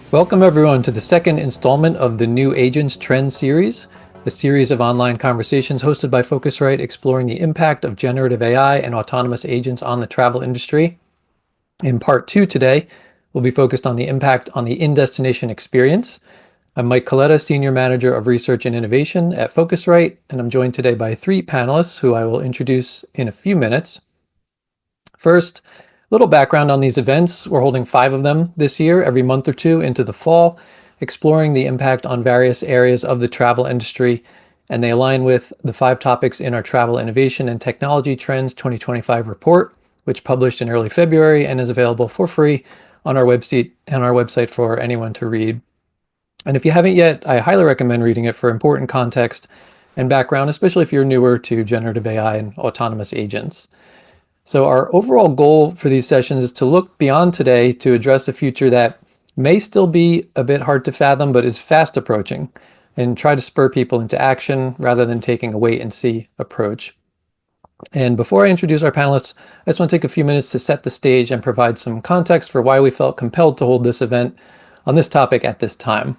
Welcome everyone to the second installment of the New Agents Trends series, a series of online conversations hosted by Phocuswright exploring the impact of generative AI and autonomous agents on the travel industry. In part two today, we'll be focused on the impact on the in-destination experience. I'm Mike Coletta, Senior Manager of Research and Innovation at Phocuswright, and I'm joined today by three panelists who I will introduce in a few minutes. First, a little background on these events. We're holding 5 of them this year, every month or two into the fall, exploring the impact on various areas of the travel industry, and they align with the 5 topics in our Travel Innovation and Technology Trends 2025 report, which published in early February and is available for free on our website for anyone to read. And if you haven't yet, I highly recommend reading it for important context and background, especially if you're newer to generative AI and autonomous agents. So our overall goal for these sessions is to look beyond today to address a future that may still be a bit hard to fathom, but is fast approaching, and try to spur people into action rather than taking a wait and see approach. And before I introduce our panelists, I just want to take a few minutes to set the stage and provide some context for why we felt compelled to hold this event on this topic at this time.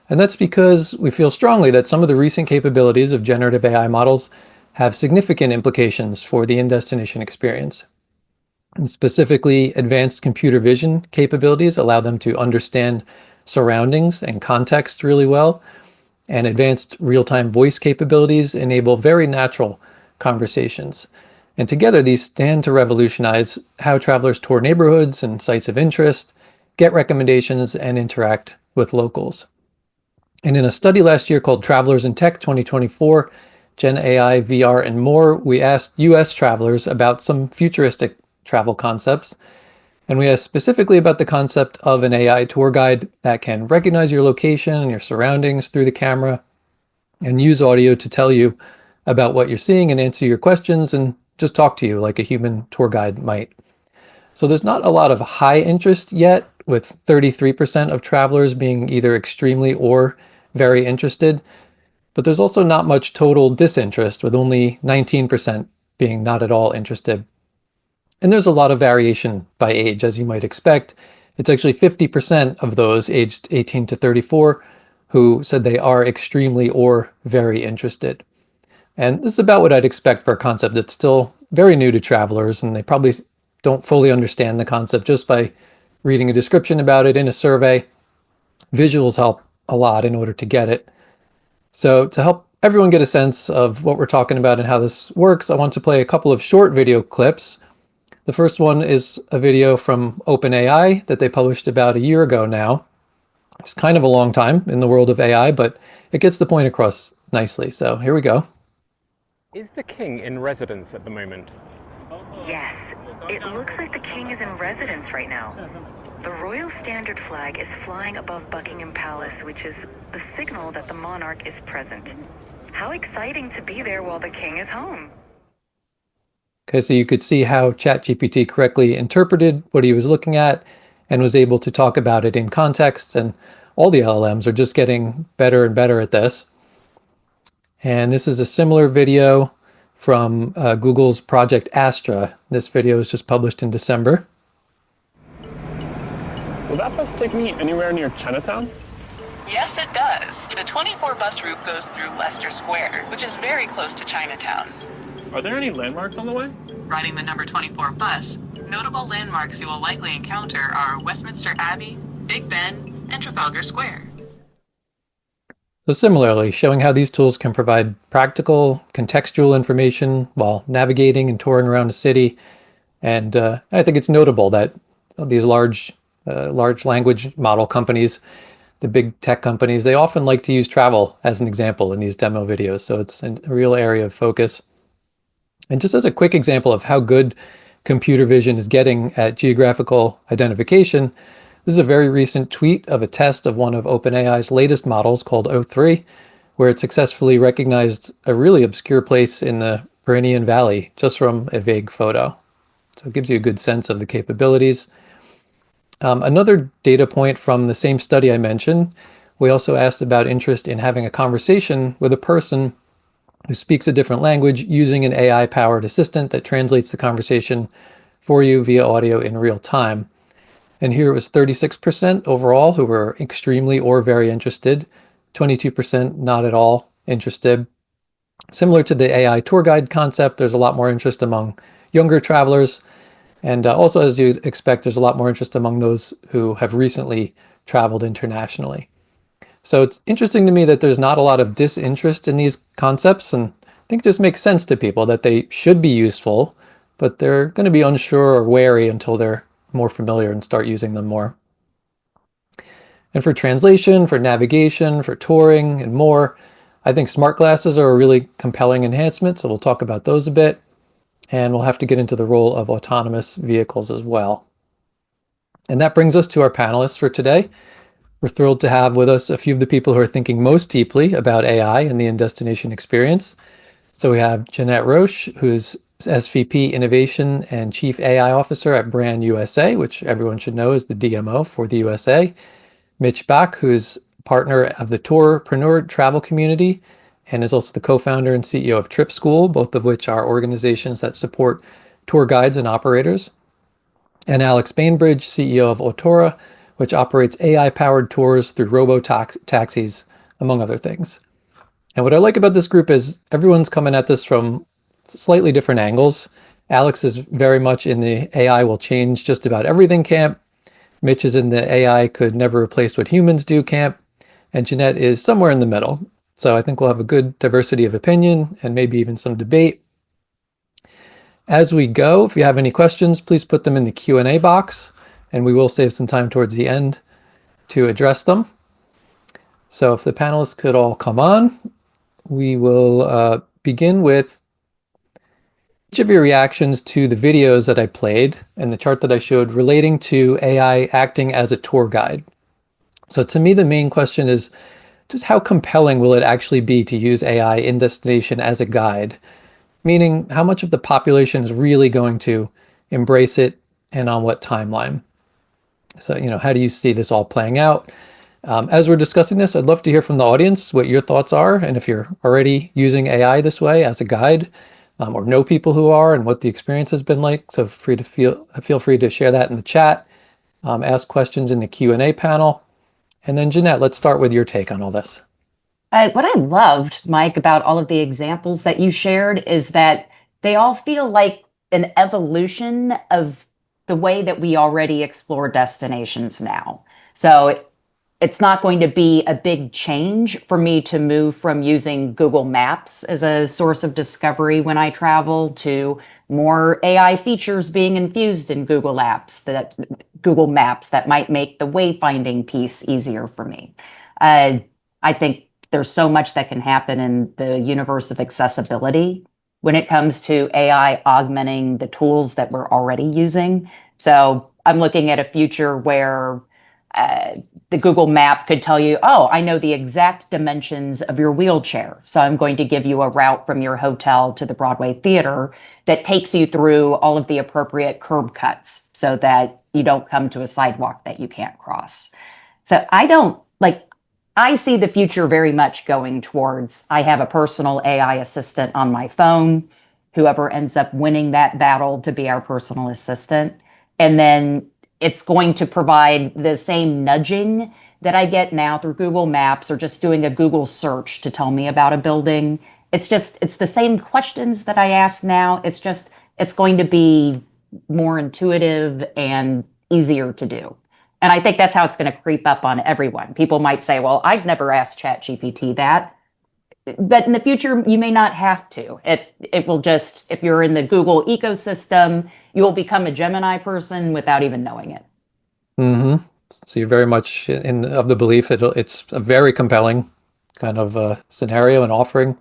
And that's because we feel strongly that some of the recent capabilities of generative AI models have significant implications for the in-destination experience. And specifically, advanced computer vision capabilities allow them to understand surroundings and context really well, and advanced real-time voice capabilities enable very natural conversations. And together, these stand to revolutionize how travelers tour neighborhoods and sites of interest, get recommendations, and interact with locals. And in a study last year called Travelers in Tech 2024, GenAI, VR, and more, we asked US travelers about some futuristic travel concepts. And we asked specifically about the concept of an AI tour guide that can recognize your location and your surroundings through the camera and use audio to tell you about what you're seeing and answer your questions and just talk to you like a human tour guide might. So there's not a lot of high interest yet, with 33% of travelers being either extremely or very interested. But there's also not much total disinterest, with only 19% being not at all interested. And there's a lot of variation by age, as you might expect. It's actually 50% of those aged 18 to 34 who said they are extremely or very interested. And this is about what I'd expect for a concept that's still very new to travelers, and they probably don't fully understand the concept just by reading a description about it in a survey. Visuals help a lot in order to get it. So to help everyone get a sense of what we're talking about and how this works, I want to play a couple of short video clips. The first one is a video from OpenAI that they published about a year ago now. It's kind of a long time in the world of AI, but it gets the point across nicely. So here we go. Is the king in residence at the moment? Yes, it looks like the king is in residence right now. The royal standard flag is flying above Buckingham Palace, which is the signal that the monarch is present. How exciting to be there while the king is home. Okay, so you could see how ChatGPT correctly interpreted what he was looking at and was able to talk about it in context, and all the LLMs are just getting better and better at this. And this is a similar video from Google's Project Astra. This video was just published in December. Will that bus take me anywhere near Chinatown? Yes, it does. The 24 bus route goes through Leicester Square, which is very close to Chinatown. Are there any landmarks on the way? Riding the number 24 bus, notable landmarks you will likely encounter are Westminster Abbey, Big Ben, and Trafalgar Square. So similarly, showing how these tools can provide practical, contextual information while navigating and touring around a city. And I think it's notable that these large language model companies, the big tech companies, they often like to use travel as an example in these demo videos. So it's a real area of focus. And just as a quick example of how good computer vision is getting at geographical identification, this is a very recent tweet of a test of one of OpenAI's latest models called O3, where it successfully recognized a really obscure place in the Pyrenean Valley just from a vague photo. So it gives you a good sense of the capabilities. Another data point from the same study I mentioned, we also asked about interest in having a conversation with a person who speaks a different language using an AI-powered assistant that translates the conversation for you via audio in real time. And here it was 36% overall who were extremely or very interested, 22% not at all interested. Similar to the AI tour guide concept, there's a lot more interest among younger travelers. And also, as you'd expect, there's a lot more interest among those who have recently traveled internationally. So it's interesting to me that there's not a lot of disinterest in these concepts, and I think it just makes sense to people that they should be useful, but they're going to be unsure or wary until they're more familiar and start using them more. And for translation, for navigation, for touring, and more, I think smart glasses are a really compelling enhancement, so we'll talk about those a bit. And we'll have to get into the role of autonomous vehicles as well. And that brings us to our panelists for today. We're thrilled to have with us a few of the people who are thinking most deeply about AI and the in-destination experience. So we have Janette Roush, who's SVP Innovation and Chief AI Officer at Brand USA, which everyone should know is the DMO for the USA. Mitch Bach, who's partner of the Tourpreneur travel community, and is also the co-founder and CEO of TripSchool, both of which are organizations that support tour guides and operators. And Alex Bainbridge, CEO of Autoura, which operates AI-powered tours through robo-taxis, among other things. And what I like about this group is everyone's coming at this from slightly different angles. Alex is very much in the AI will change just about everything camp. Mitch is in the AI could never replace what humans do camp. And Janette is somewhere in the middle. So I think we'll have a good diversity of opinion and maybe even some debate. As we go, if you have any questions, please put them in the Q&A box, and we will save some time towards the end to address them. So if the panelists could all come on, we will begin with each of your reactions to the videos that I played and the chart that I showed relating to AI acting as a tour guide. So to me, the main question is, just how compelling will it actually be to use AI in destination as a guide? Meaning, how much of the population is really going to embrace it and on what timeline? So, how do you see this all playing out? As we're discussing this, I'd love to hear from the audience what your thoughts are, and if you're already using AI this way as a guide, or know people who are, and what the experience has been like. So feel free to share that in the chat, ask questions in the Q&A panel. And then Janette, let's start with your take on all this. What I loved, Mike, about all of the examples that you shared is that they all feel like an evolution of the way that we already explore destinations now. So it's not going to be a big change for me to move from using Google Maps as a source of discovery when I travel to more AI features being infused in Google Maps that might make the wayfinding piece easier for me. I think there's so much that can happen in the universe of accessibility when it comes to AI augmenting the tools that we're already using. So I'm looking at a future where the Google map could tell you, oh, I know the exact dimensions of your wheelchair. So I'm going to give you a route from your hotel to the Broadway theater that takes you through all of the appropriate curb cuts so that you don't come to a sidewalk that you can't cross. So I see the future very much going towards, I have a personal AI assistant on my phone, whoever ends up winning that battle to be our personal assistant. And then it's going to provide the same nudging that I get now through Google Maps or just doing a Google search to tell me about a building. It's the same questions that I ask now. It's going to be more intuitive and easier to do. And I think that's how it's going to creep up on everyone. People might say, well, I've never asked ChatGPT that. But in the future, you may not have to. It will just, if you're in the Google ecosystem, you will become a Gemini person without even knowing it. Mm-hmm. So you're very much of the belief it's a very compelling kind of scenario and offering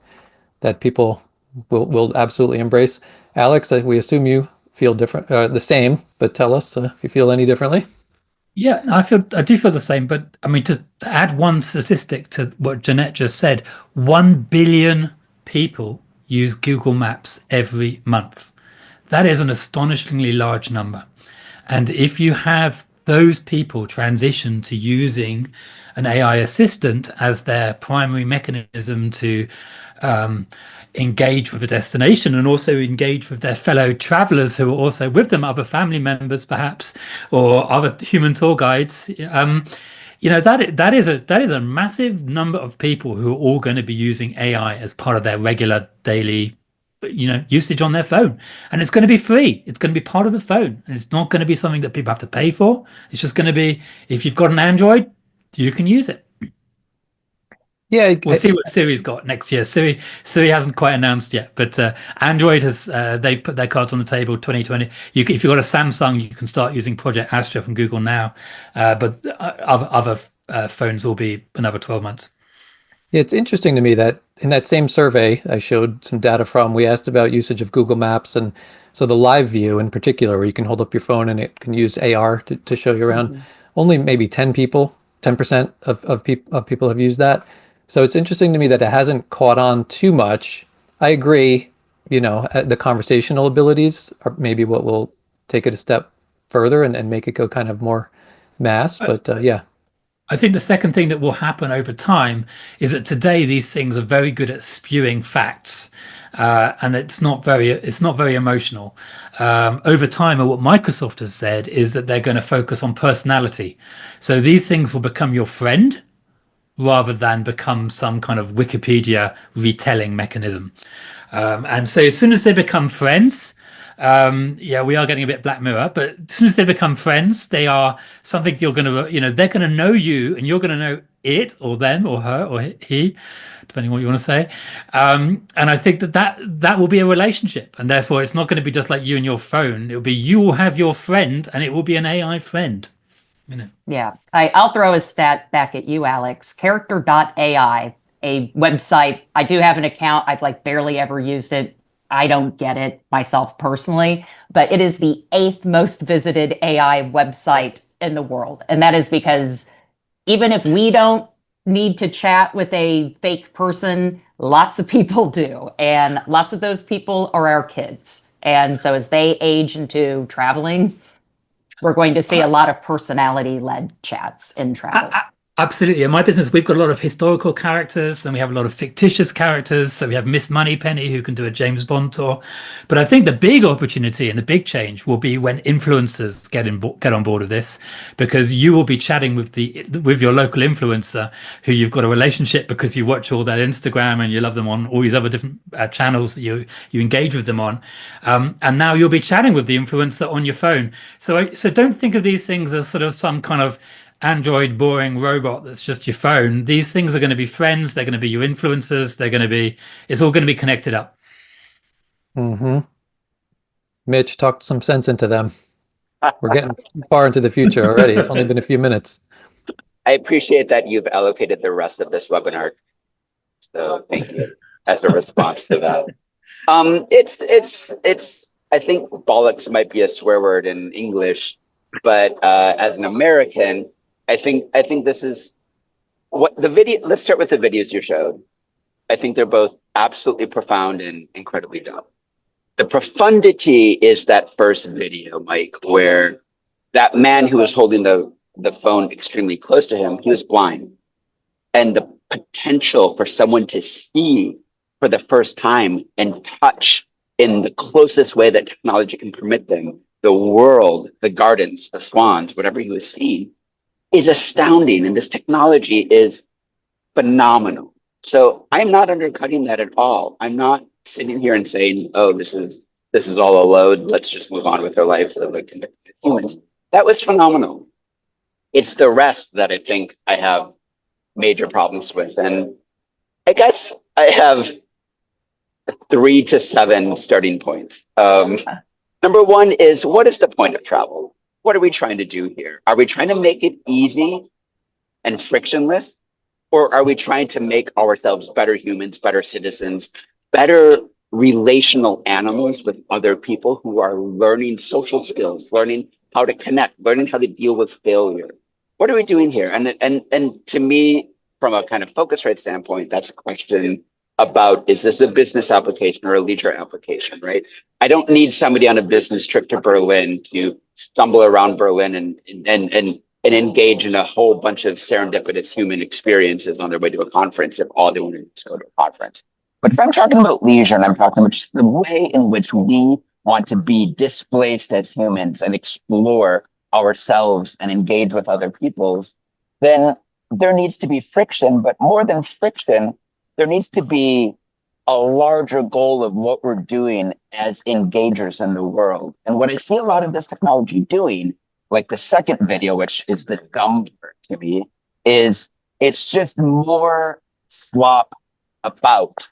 that people will absolutely embrace. Alex, we assume you feel different, the same, but tell us if you feel any differently. Yeah, I do feel the same, but I mean, to add one statistic to what Janette just said, 1 billion people use Google Maps every month. That is an astonishingly large number. And if you have those people transition to using an AI assistant as their primary mechanism to engage with the destination and also engage with their fellow travelers who are also with them, other family members perhaps, or other human tour guides. That is a massive number of people who are all going to be using AI as part of their regular daily usage on their phone, and it's going to be free. It's going to be part of the phone, and it's not going to be something that people have to pay for. It's just going to be, if you've got an Android, you can use it. Yeah, We'll see what Siri's got next year. Siri hasn't quite announced yet, but Android has. They've put their cards on the table. 2020. If you've got a Samsung, you can start using Project Astra from Google now, but other phones will be another 12 months. Yeah, it's interesting to me that in that same survey I showed some data from, we asked about usage of Google Maps, and so the live view in particular, where you can hold up your phone and it can use AR to show you around. Only maybe 10% of people have used that. So it's interesting to me that it hasn't caught on too much. I agree, the conversational abilities are maybe what will take it a step further and make it go kind of more mass. But yeah. I think the second thing that will happen over time is that today these things are very good at spewing facts, and it's not very emotional. Over time, what Microsoft has said is that they're going to focus on personality. So these things will become your friend rather than become some kind of Wikipedia retelling mechanism. And so as soon as they become friends, we are getting a bit Black Mirror, but as soon as they become friends, they are something you're going to, they're going to know you, and you're going to know it or them or her or he, depending on what you want to say. And I think that will be a relationship, and therefore it's not going to be just like you and your phone. It'll be, you will have your friend, and it will be an AI friend. Yeah, I'll throw a stat back at you, Alex. Character.ai, a website. I do have an account. I've barely ever used it. I don't get it myself personally, but it is the 8th most visited AI website in the world. And that is because even if we don't need to chat with a fake person, lots of people do. And lots of those people are our kids. And so as they age into traveling, we're going to see a lot of personality-led chats in travel. Absolutely. In my business, we've got a lot of historical characters, and we have a lot of fictitious characters. So we have Miss Moneypenny, who can do a James Bond tour. But I think the big opportunity and the big change will be when influencers get on board with this, because you will be chatting with your local influencer who you've got a relationship because you watch all their Instagram and you love them on all these other different channels that you engage with them on. And now you'll be chatting with the influencer on your phone. So don't think of these things as sort of some kind of Android boring robot that's just your phone. These things are going to be friends. They're going to be your influencers. It's all going to be connected up. Mitch, talked some sense into them. We're getting far into the future already. It's only been a few minutes. I appreciate that you've allocated the rest of this webinar. So thank you as a response to that. I think bollocks might be a swear word in English, but as an American, I think this is what the video. Let's start with the videos you showed. I think they're both absolutely profound and incredibly dumb. The profundity is that first video, Mike, where that man who was holding the phone extremely close to him, he was blind. And the potential for someone to see for the first time and touch in the closest way that technology can permit them, the world, the gardens, the swans, whatever he was seeing, is astounding. And this technology is phenomenal. So I'm not undercutting that at all. I'm not sitting here and saying, oh, this is all a load. Let's just move on with our life like humans. That was phenomenal. It's the rest that I think I have major problems with. And I guess I have 3 to 7 starting points. Number one is, what is the point of travel? What are we trying to do here? Are we trying to make it easy and frictionless? Or are we trying to make ourselves better humans, better citizens, better relational animals with other people who are learning social skills, learning how to connect, learning how to deal with failure? What are we doing here? And to me, from a kind of Phocuswright standpoint, that's a question about, is this a business application or a leisure application, right? I don't need somebody on a business trip to Berlin to stumble around Berlin and engage in a whole bunch of serendipitous human experiences on their way to a conference if all they want to do is go to a conference. But if I'm talking about leisure and I'm talking about just the way in which we want to be displaced as humans and explore ourselves and engage with other peoples, then there needs to be friction. But more than friction, there needs to be a larger goal of what we're doing as engagers in the world. And what I see a lot of this technology doing, like the second video, which is the dumb part to me, is it's just more slop about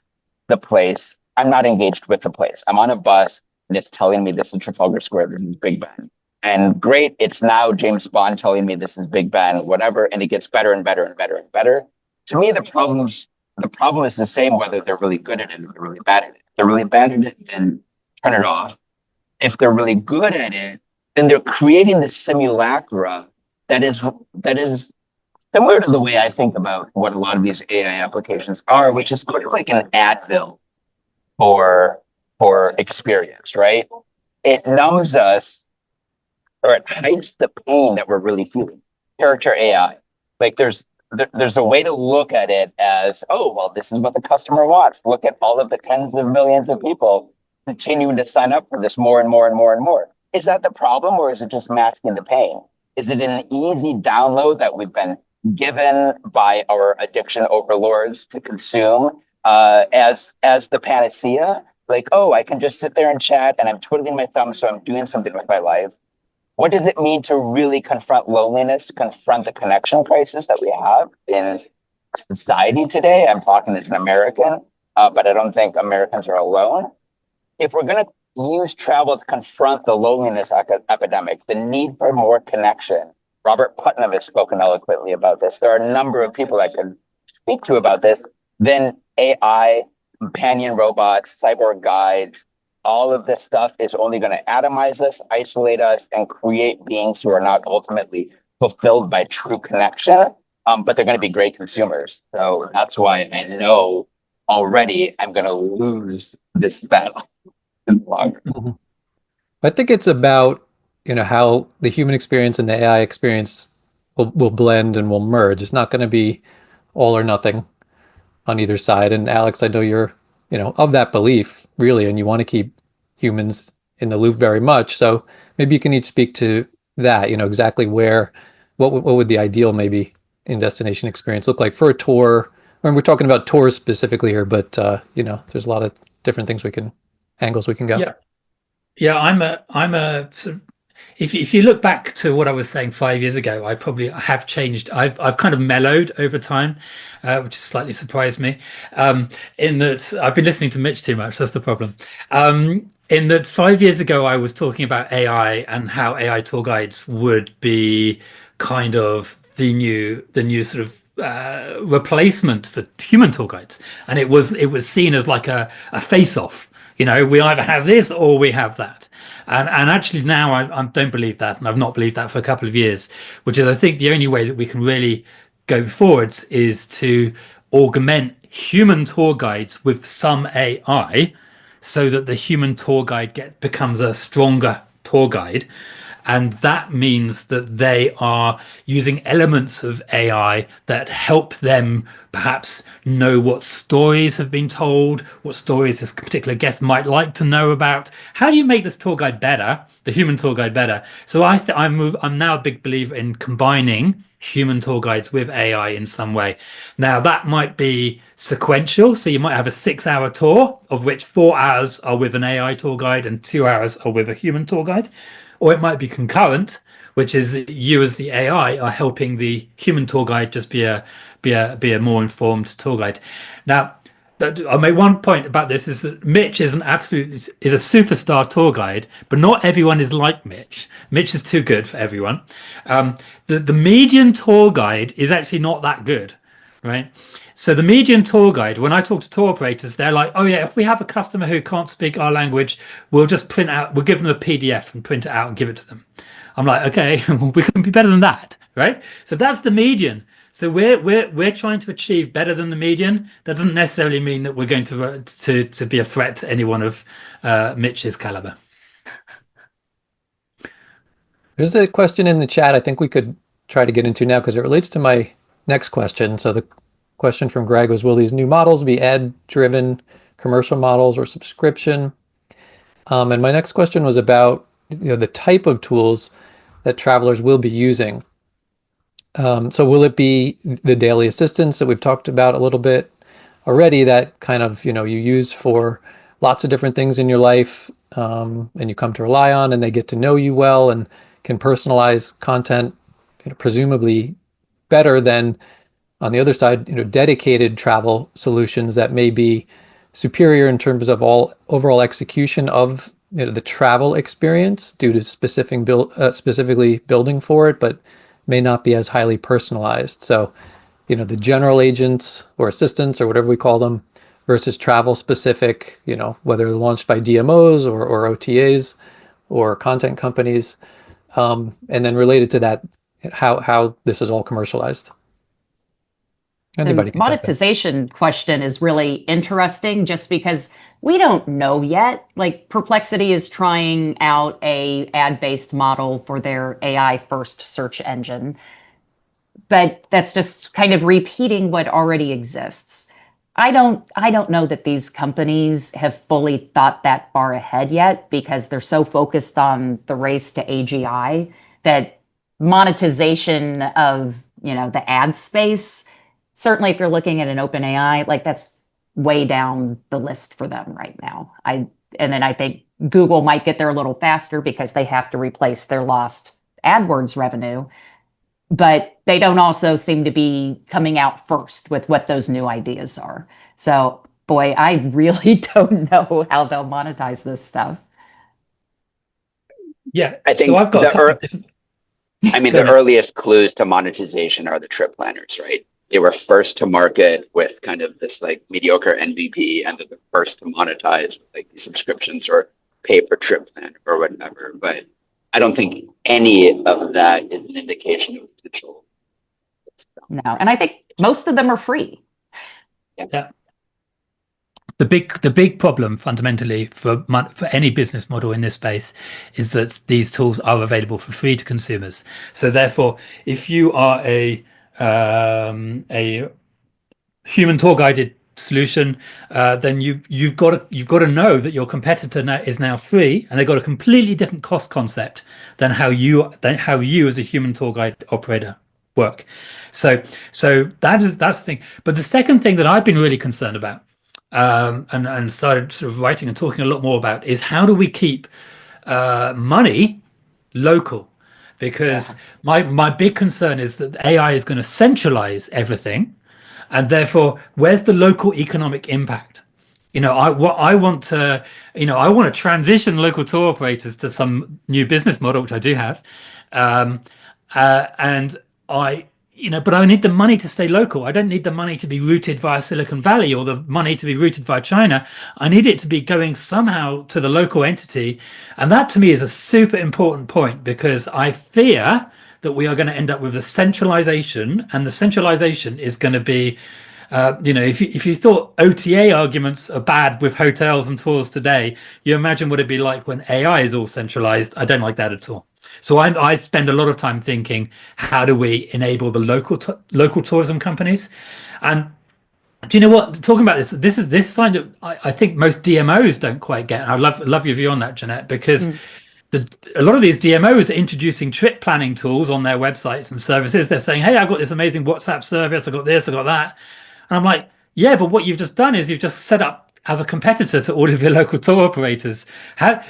the place. I'm not engaged with the place. I'm on a bus and it's telling me this is Trafalgar Square, this is Big Ben. And great, it's now James Bond telling me this is Big Ben, whatever, and it gets better and better and better and better. To me, the problem is the same whether they're really good at it or they're really bad at it. If they're really bad at it, then turn it off. If they're really good at it, then they're creating this simulacra that is similar to the way I think about what a lot of these AI applications are, which is sort of like an Advil for experience, right? It numbs us or it hides the pain that we're really feeling. Character AI, like there's a way to look at it as, oh, well, this is what the customer wants. Look at all of the tens of millions of people continuing to sign up for this more and more and more and more. Is that the problem, or is it just masking the pain? Is it an easy download that we've been given by our addiction overlords to consume as the panacea? Like, oh, I can just sit there and chat and I'm twiddling my thumbs, so I'm doing something with my life. What does it mean to really confront loneliness, confront the connection crisis that we have in society today? I'm talking as an American, but I don't think Americans are alone. If we're going to use travel to confront the loneliness epidemic, the need for more connection, Robert Putnam has spoken eloquently about this. There are a number of people I could speak to about this. Then AI, companion robots, cyborg guides, all of this stuff is only going to atomize us, isolate us, and create beings who are not ultimately fulfilled by true connection, but they're going to be great consumers. So that's why I know already I'm going to lose this battle in the long run. Mhm. I think it's about, how the human experience and the AI experience will blend and will merge. It's not going to be all or nothing on either side. And Alex, I know you're, of that belief, really, and you want to keep humans in the loop very much. So maybe you can each speak to that, exactly what would the ideal maybe in destination experience look like for a tour? I mean, we're talking about tours specifically here, but there's a lot of different angles we can go. Yeah. I'm a sort of, if you look back to what I was saying 5 years ago, I probably have changed. I've kind of mellowed over time, which has slightly surprised me. In that I've been listening to Mitch too much. That's the problem. In that 5 years ago, I was talking about AI and how AI tour guides would be kind of the new sort of replacement for human tour guides, and it was seen as like a face-off. We either have this or we have that. And actually now I don't believe that, and I've not believed that for a couple of years, which is, I think, the only way that we can really go forwards is to augment human tour guides with some AI, so that the human tour guide becomes a stronger tour guide. And that means that they are using elements of AI that help them perhaps know what stories have been told, what stories this particular guest might like to know about. How do you make this tour guide better, the human tour guide better? So I'm now a big believer in combining human tour guides with AI in some way. Now, that might be sequential. So you might have a 6-hour tour, of which 4 hours are with an AI tour guide and 2 hours are with a human tour guide. Or it might be concurrent, which is you as the AI are helping the human tour guide just be a more informed tour guide. Now, I'll make one point about this, is that Mitch is a superstar tour guide, but not everyone is like Mitch. Mitch is too good for everyone. The median tour guide is actually not that good, right? So the median tour guide, when I talk to tour operators, they're like, oh yeah, if we have a customer who can't speak our language, we'll give them a PDF and print it out and give it to them. I'm like, okay, we can be better than that, right? So that's the median. So we're trying to achieve better than the median. That doesn't necessarily mean that we're going to be a threat to anyone of Mitch's caliber. There's a question in the chat I think we could try to get into now, because it relates to my next question. So question from Greg was, will these new models be ad-driven commercial models or subscription? And my next question was about the type of tools that travelers will be using. So will it be the daily assistance that we've talked about a little bit already, that kind of you use for lots of different things in your life, and you come to rely on, and they get to know you well and can personalize content, presumably better than, on the other side, dedicated travel solutions that may be superior in terms of overall execution of the travel experience due to specifically building for it, but may not be as highly personalized. So, the general agents or assistants or whatever we call them versus travel specific, whether they're launched by DMOs or OTAs or content companies. And then related to that, how this is all commercialized. Anybody The can jump in. monetization question is really interesting just because we don't know yet. Like Perplexity is trying out a ad-based model for their AI first search engine, but that's just kind of repeating what already exists. I don't know that these companies have fully thought that far ahead yet because they're so focused on the race to AGI that monetization of, the ad space, certainly if you're looking at an OpenAI, like that's way down the list for them right now. And then I think Google might get there a little faster because they have to replace their lost AdWords revenue, but they don't also seem to be coming out first with what those new ideas are. So, boy, I really don't know how they'll monetize this stuff. Yeah, I think so I've got a couple of different. the earliest clues to monetization are the trip planners, right? They were first to market with kind of this like mediocre MVP, and they're the first to monetize with like subscriptions or pay per trip plan or whatever. But I don't think any of that is an indication of potential. No, and I think most of them are free. Yeah. The big problem fundamentally for any business model in this space is that these tools are available for free to consumers. So therefore, if you are a human tour guided solution, then you've got to know that your competitor is now free, and they've got a completely different cost concept than how you as a human tour guide operator work. So that's the thing. But the second thing that I've been really concerned about, and started sort of writing and talking a lot more about, is how do we keep money local? Because my big concern is that AI is going to centralize everything, and therefore, where's the local economic impact? I want to transition local tour operators to some new business model, which I do have, but I need the money to stay local. I don't need the money to be routed via Silicon Valley or the money to be routed via China. I need it to be going somehow to the local entity. And that to me is a super important point, because I fear that we are going to end up with a centralization, and the centralization is going to be, if you thought OTA arguments are bad with hotels and tours today, you imagine what it'd be like when AI is all centralized. I don't like that at all. So I spend a lot of time thinking, how do we enable the local tourism companies? And do you know what? Talking about this is something that I think most DMOs don't quite get. And I love your view on that, Janette, because a lot of these DMOs are introducing trip planning tools on their websites and services. They're saying, hey, I've got this amazing WhatsApp service, I've got this, I've got that. And I'm like, yeah, but what you've just done is you've just set up as a competitor to all of your local tour operators. I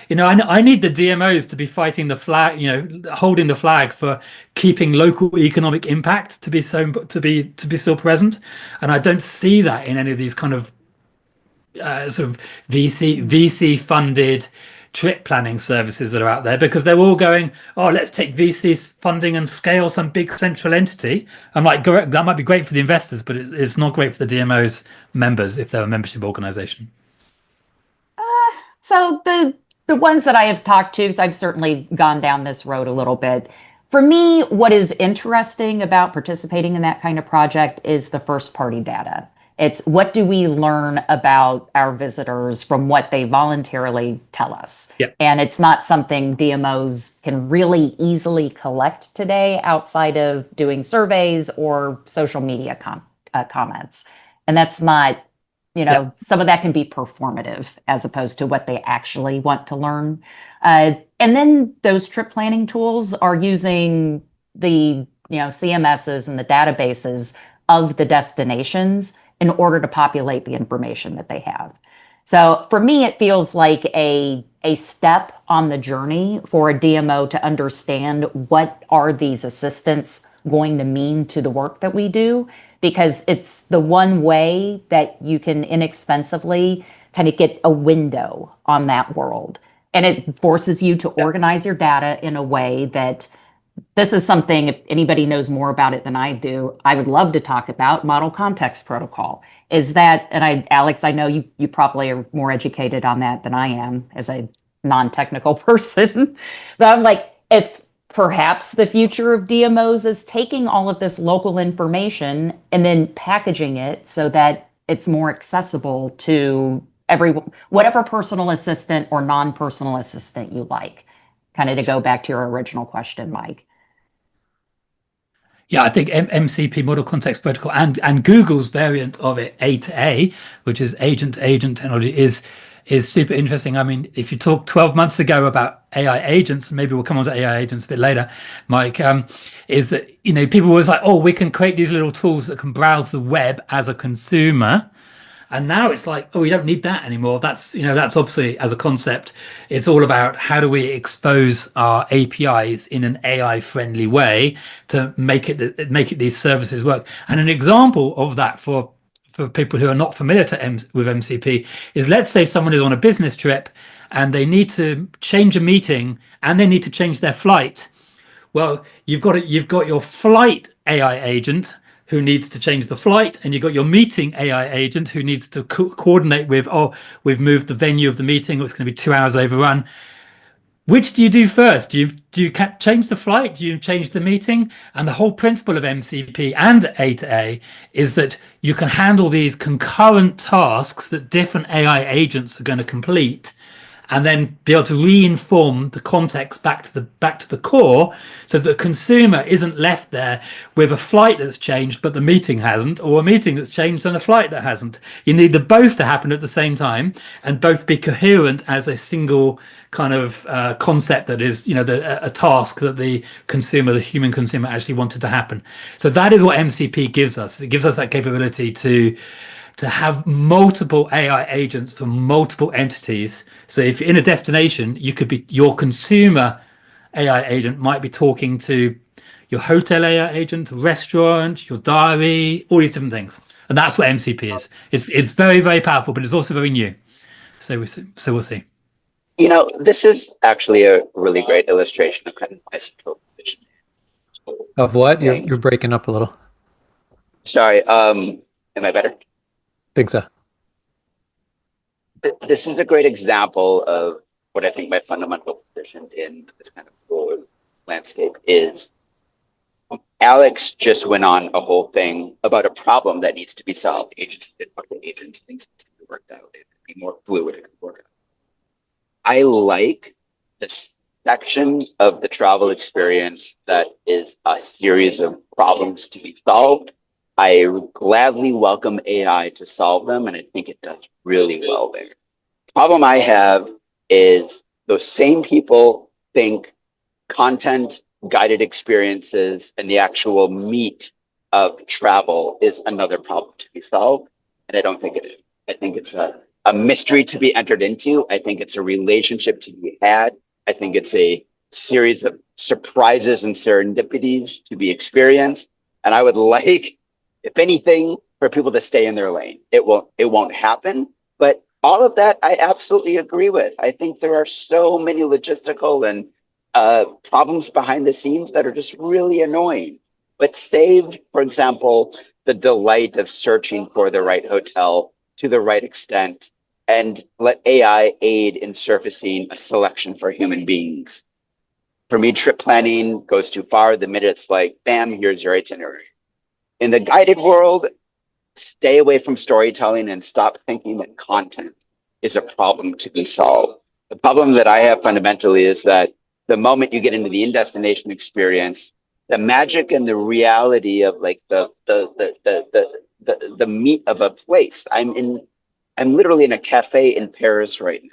need the DMOs to be fighting the flag, holding the flag for keeping local economic impact to be still present. And I don't see that in any of these kind of sort of VC funded trip planning services that are out there, because they're all going, oh, let's take VC funding and scale some big central entity. I'm like, that might be great for the investors, but it's not great for the DMO's members if they're a membership organization. So the ones that I have talked to, because I've certainly gone down this road a little bit. For me, what is interesting about participating in that kind of project is the first party data. It's what do we learn about our visitors from what they voluntarily tell us? Yep. And it's not something DMOs can really easily collect today outside of doing surveys or social media comments. And that's not, some of that can be performative as opposed to what they actually want to learn. And then those trip planning tools are using the CMSs and the databases of the destinations in order to populate the information that they have. So for me, it feels like a step on the journey for a DMO to understand what are these assistants going to mean to the work that we do, because it's the one way that you can inexpensively kind of get a window on that world. And it forces you to organize your data in a way that this is something, if anybody knows more about it than I do, I would love to talk about model context protocol. Is that, and Alex, I know you probably are more educated on that than I am as a non-technical person, but I'm like, if perhaps the future of DMOs is taking all of this local information and then packaging it so that it's more accessible to whatever personal assistant or non-personal assistant you like, kind of to go back to your original question, Mike. Yeah, I think MCP, Model Context Protocol, and Google's variant of it, A to A, which is agent to agent technology, is super interesting. I mean, if you talk 12 months ago about AI agents, maybe we'll come on to AI agents a bit later, Mike, is that, people were like, oh, we can create these little tools that can browse the web as a consumer. And now it's like, oh, we don't need that anymore. That's obviously, as a concept, it's all about how do we expose our APIs in an AI friendly way to make it these services work. And an example of that for people who are not familiar with MCP is, let's say someone is on a business trip and they need to change a meeting and they need to change their flight. Well, you've got your flight AI agent who needs to change the flight, and you've got your meeting AI agent who needs to coordinate with, oh, we've moved the venue of the meeting, or it's going to be 2 hours overrun. Which do you do first? Do you change the flight? Do you change the meeting? And the whole principle of MCP and A to A is that you can handle these concurrent tasks that different AI agents are going to complete, and then be able to re-inform the context back to the core, so that the consumer isn't left there with a flight that's changed but the meeting hasn't, or a meeting that's changed and a flight that hasn't. You need the both to happen at the same time and both be coherent as a single kind of concept that is, a task that the human consumer actually wanted to happen. So that is what MCP gives us. It gives us that capability to have multiple AI agents for multiple entities. So if you're in a destination, your consumer AI agent might be talking to your hotel AI agent, restaurant, your diary, all these different things. And that's what MCP is. It's very, very powerful, but it's also very new. So we'll see. This is actually a really great illustration of kind of isotope vision. Of what? You're breaking up a little. Sorry. Am I better? Think so. This is a great example of what I think my fundamental position in this kind of broad landscape is. Alex just went on a whole thing about a problem that needs to be solved. Agents did what the agents, things need to be worked out. It could be more fluid. It could work out. I like this section of the travel experience that is a series of problems to be solved. I gladly welcome AI to solve them, and I think it does really well there. The problem I have is those same people think content, guided experiences, and the actual meat of travel is another problem to be solved, and I don't think it is. I think it's a mystery to be entered into. I think it's a relationship to be had. I think it's a series of surprises and serendipities to be experienced, and I would like, if anything, for people to stay in their lane. It won't happen, but all of that I absolutely agree with. I think there are so many logistical and problems behind the scenes that are just really annoying. But save, for example, the delight of searching for the right hotel to the right extent, and let AI aid in surfacing a selection for human beings. For me, trip planning goes too far the minute it's like, bam, here's your itinerary. In the guided world, stay away from storytelling and stop thinking that content is a problem to be solved. The problem that I have fundamentally is that the moment you get into the in-destination experience, the magic and the reality of like the the meat of a place. I'm literally in a cafe in Paris right now.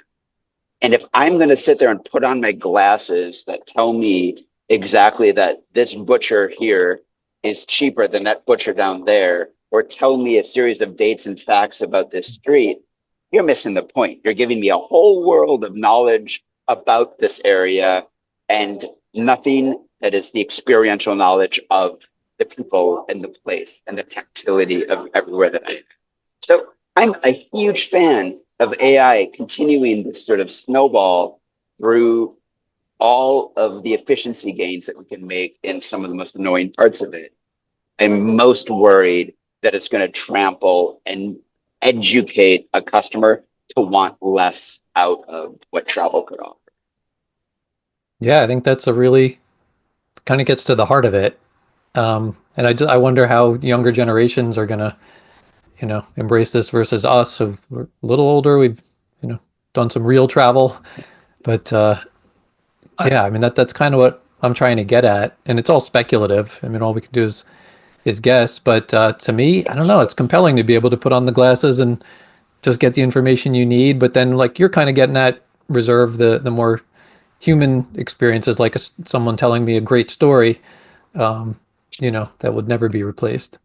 And if I'm going to sit there and put on my glasses that tell me exactly that this butcher here is cheaper than that butcher down there, or tell me a series of dates and facts about this street, you're missing the point. You're giving me a whole world of knowledge about this area and nothing that is the experiential knowledge of the people and the place and the tactility of everywhere that I am. So I'm a huge fan of AI continuing this sort of snowball through all of the efficiency gains that we can make in some of the most annoying parts of it. I'm most worried that it's going to trample and educate a customer to want less out of what travel could offer. Yeah, I think that's a really kind of gets to the heart of it. And I wonder how younger generations are going to, embrace this versus us. Who we're a little older. We've, done some real travel, but yeah, I mean that's kind of what I'm trying to get at, and it's all speculative. I mean, all we can do is guess. But to me, I don't know. It's compelling to be able to put on the glasses and just get the information you need. But then, like you're kind of getting at, reserve the more human experiences, like someone telling me a great story, that would never be replaced.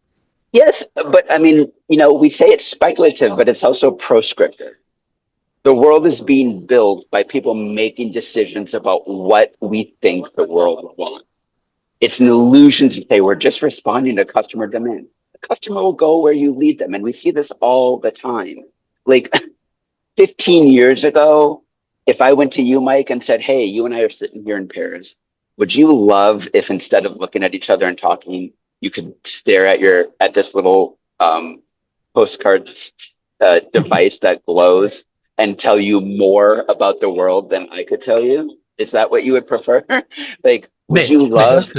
Yes, but I mean, we say it's speculative, but it's also proscriptive. The world is being built by people making decisions about what we think the world will want. It's an illusion to say we're just responding to customer demand. The customer will go where you lead them. And we see this all the time. Like 15 years ago, if I went to you, Mike, and said, hey, you and I are sitting here in Paris, would you love if instead of looking at each other and talking, you could stare at this little postcard device that glows and tell you more about the world than I could tell you? Is that what you would prefer? Like, would you love?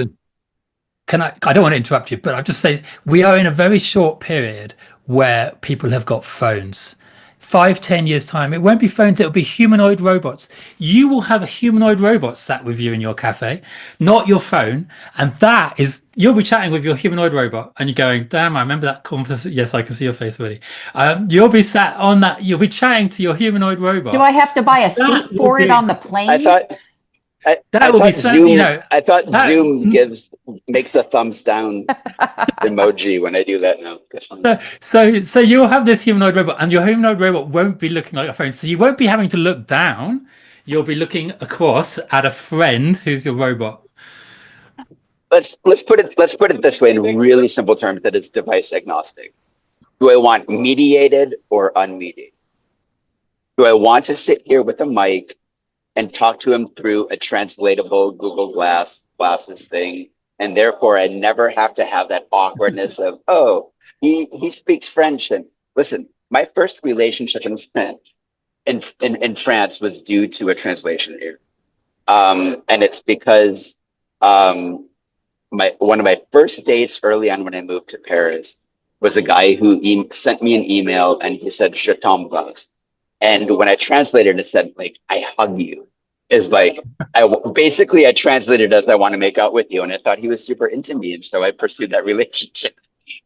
Can I don't want to interrupt you, but I'll just say we are in a very short period where people have got phones. 5-10 years time, it won't be phones, it'll be humanoid robots. You will have a humanoid robot sat with you in your cafe, not your phone. And that is, you'll be chatting with your humanoid robot and you're going, damn, I remember that conversation. Yes, I can see your face already. You'll be sat on that, you'll be chatting to your humanoid robot. Do I have to buy a seat for it on the plane? I thought Zoom makes a thumbs down emoji when I do that now. So you'll have this humanoid robot, and your humanoid robot won't be looking like a phone. So you won't be having to look down. You'll be looking across at a friend who's your robot. Let's put it this way in really simple terms, that it's device agnostic. Do I want mediated or unmediated? Do I want to sit here with a mic and talk to him through a translatable Google glasses thing, and therefore I never have to have that awkwardness of, oh, he speaks French. And listen, my first relationship in France was due to a translation error, and it's because one of my first dates early on when I moved to Paris was a guy who sent me an email and he said "Je t'embrasse." And when I translated, it said, like, I hug you. Is like, I translated as I want to make out with you. And I thought he was super into me. And so I pursued that relationship.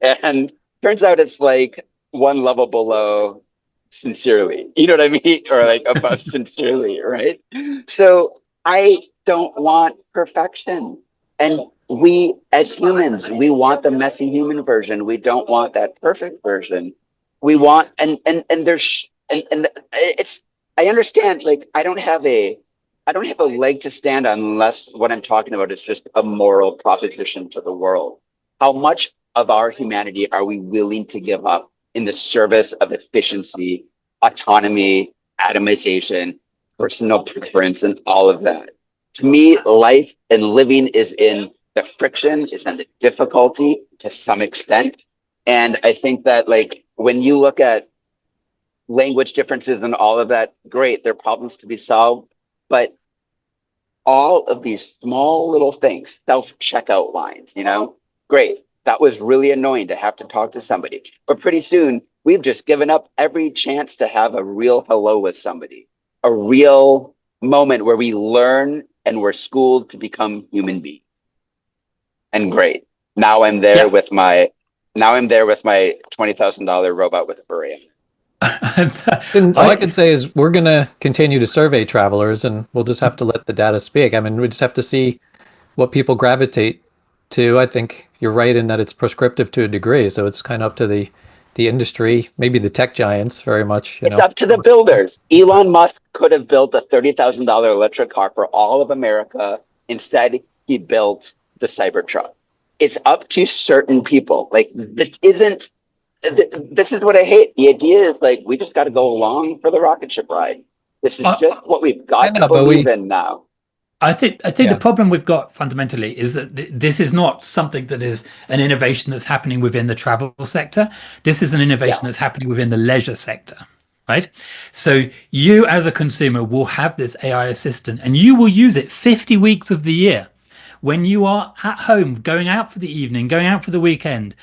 And turns out it's like one level below sincerely. You know what I mean? Or like above sincerely, right? So I don't want perfection. And we, as humans, we want the messy human version. We don't want that perfect version. We want, and it's, I understand, like, I don't have a leg to stand on unless what I'm talking about is just a moral proposition to the world. How much of our humanity are we willing to give up in the service of efficiency, autonomy, atomization, personal preference, and all of that? To me, life and living is in the friction, is in the difficulty to some extent. And I think that, like, when you look at language differences and all of that, great, there are problems to be solved. But all of these small little things, self-checkout lines, great. That was really annoying to have to talk to somebody. But pretty soon, we've just given up every chance to have a real hello with somebody, a real moment where we learn and we're schooled to become human beings. And great. Now I'm there with my Now I'm there with my $20,000 robot with a beret. And all I can say is we're going to continue to survey travelers, and we'll just have to let the data speak. I mean, we just have to see what people gravitate to. I think you're right in that it's prescriptive to a degree, so it's kind of up to the industry, maybe the tech giants, very much. It's up to the builders. Elon Musk could have built a $30,000 electric car for all of America. Instead, he built the Cybertruck. It's up to certain people. Like, this isn't. This is what I hate. The idea is like we just got to go along for the rocket ship ride. This is just what we've got to believe in now. I think the problem we've got fundamentally is that this is not something that is an innovation that's happening within the travel sector. This is an innovation that's happening within the leisure sector, right? So you as a consumer will have this AI assistant and you will use it 50 weeks of the year. When you are at home, going out for the evening, going out for the weekend,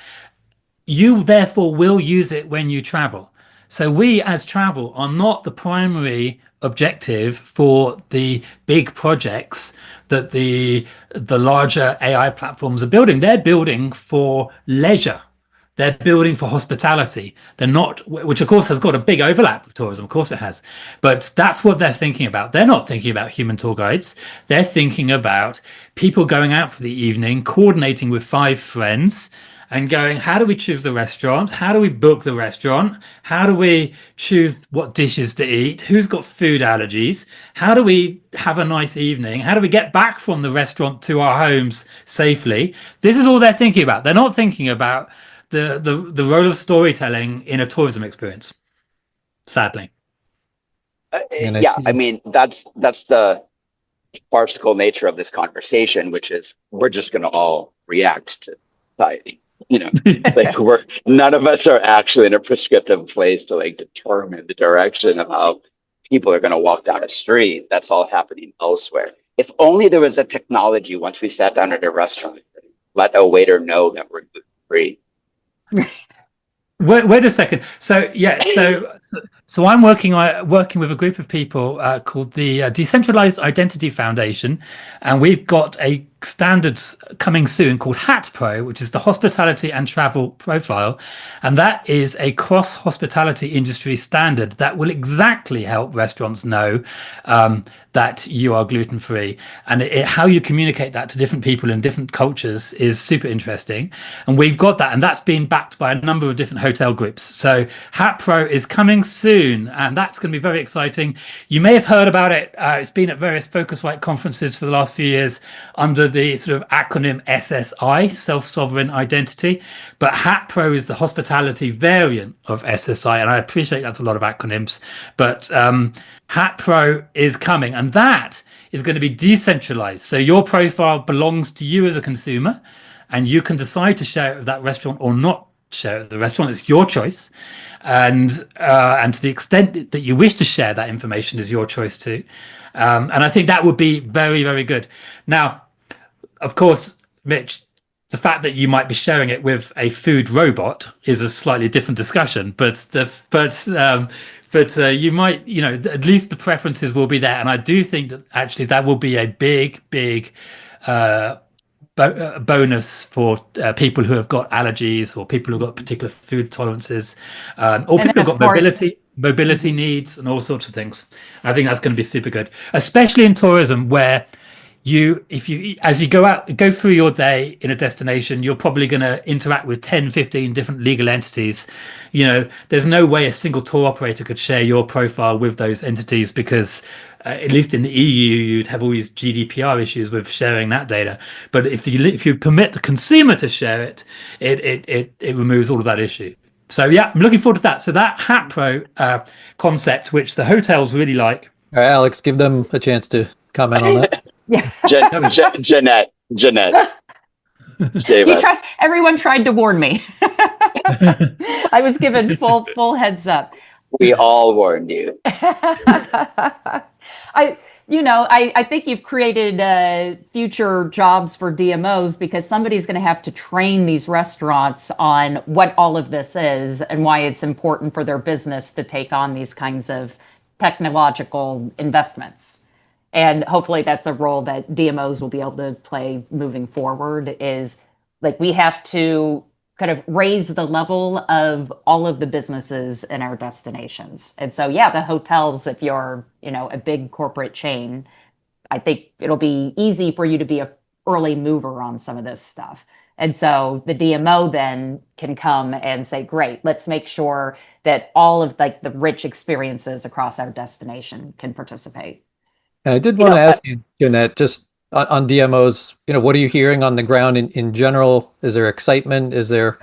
you therefore will use it when you travel. So we as travel are not the primary objective for the big projects that the larger AI platforms are building. They're building for leisure. They're building for hospitality. They're not, which of course has got a big overlap with tourism. Of course it has. But that's what they're thinking about. They're not thinking about human tour guides. They're thinking about people going out for the evening, coordinating with 5 friends, and going, how do we choose the restaurant? How do we book the restaurant? How do we choose what dishes to eat? Who's got food allergies? How do we have a nice evening? How do we get back from the restaurant to our homes safely? This is all they're thinking about. They're not thinking about the role of storytelling in a tourism experience, sadly. I mean, that's the farcical nature of this conversation, which is we're just going to all react to society. Like none of us are actually in a prescriptive place to like determine the direction of how people are going to walk down a street. That's all happening elsewhere. If only there was a technology once we sat down at a restaurant, let a waiter know that we're gluten free. Wait a second. So I'm working with a group of people called the Decentralized Identity Foundation, and we've got a standard coming soon called HAT Pro, which is the Hospitality and Travel Profile, and that is a cross hospitality industry standard that will exactly help restaurants know that you are gluten free, and how you communicate that to different people in different cultures is super interesting. And we've got that, and that's been backed by a number of different hotel groups. So HAT Pro is coming soon, and that's going to be very exciting. You may have heard about it. It's been at various Phocuswright conferences for the last few years under the sort of acronym SSI, Self-Sovereign Identity. But HAT Pro is the hospitality variant of SSI, and I appreciate that's a lot of acronyms, but HAT Pro is coming, and that is going to be decentralized. So your profile belongs to you as a consumer, and you can decide to share it with that restaurant or not share it with the restaurant. It's your choice, and to the extent that you wish to share that information is your choice too. And I think that would be very, very good. Now, of course, Mitch, the fact that you might be sharing it with a food robot is a slightly different discussion, but you might, at least the preferences will be there. And I do think that actually that will be a big bonus for people who have got allergies, or people who've got particular food tolerances, or people who've got mobility needs and all sorts of things. I think that's going to be super good, especially in tourism, where as you go through your day in a destination, you're probably going to interact with 10, 15 different legal entities. There's no way a single tour operator could share your profile with those entities, because at least in the EU, you'd have all these GDPR issues with sharing that data. But if you permit the consumer to share it, it removes all of that issue. So yeah, I'm looking forward to that. So that HAT Pro concept, which the hotels really like. All right, Alex, give them a chance to comment on that. Yeah. Janette, save us. Everyone tried to warn me. I was given full heads up. We all warned you. I think you've created future jobs for DMOs, because somebody's going to have to train these restaurants on what all of this is and why it's important for their business to take on these kinds of technological investments. And hopefully that's a role that DMOs will be able to play moving forward, is like we have to kind of raise the level of all of the businesses in our destinations. And so, yeah, the hotels, if you're, a big corporate chain, I think it'll be easy for you to be a early mover on some of this stuff. And so the DMO then can come and say, great, let's make sure that all of like the rich experiences across our destination can participate. And I did want to ask you, Jeanette, just on DMOs, what are you hearing on the ground in general? Is there excitement? Is there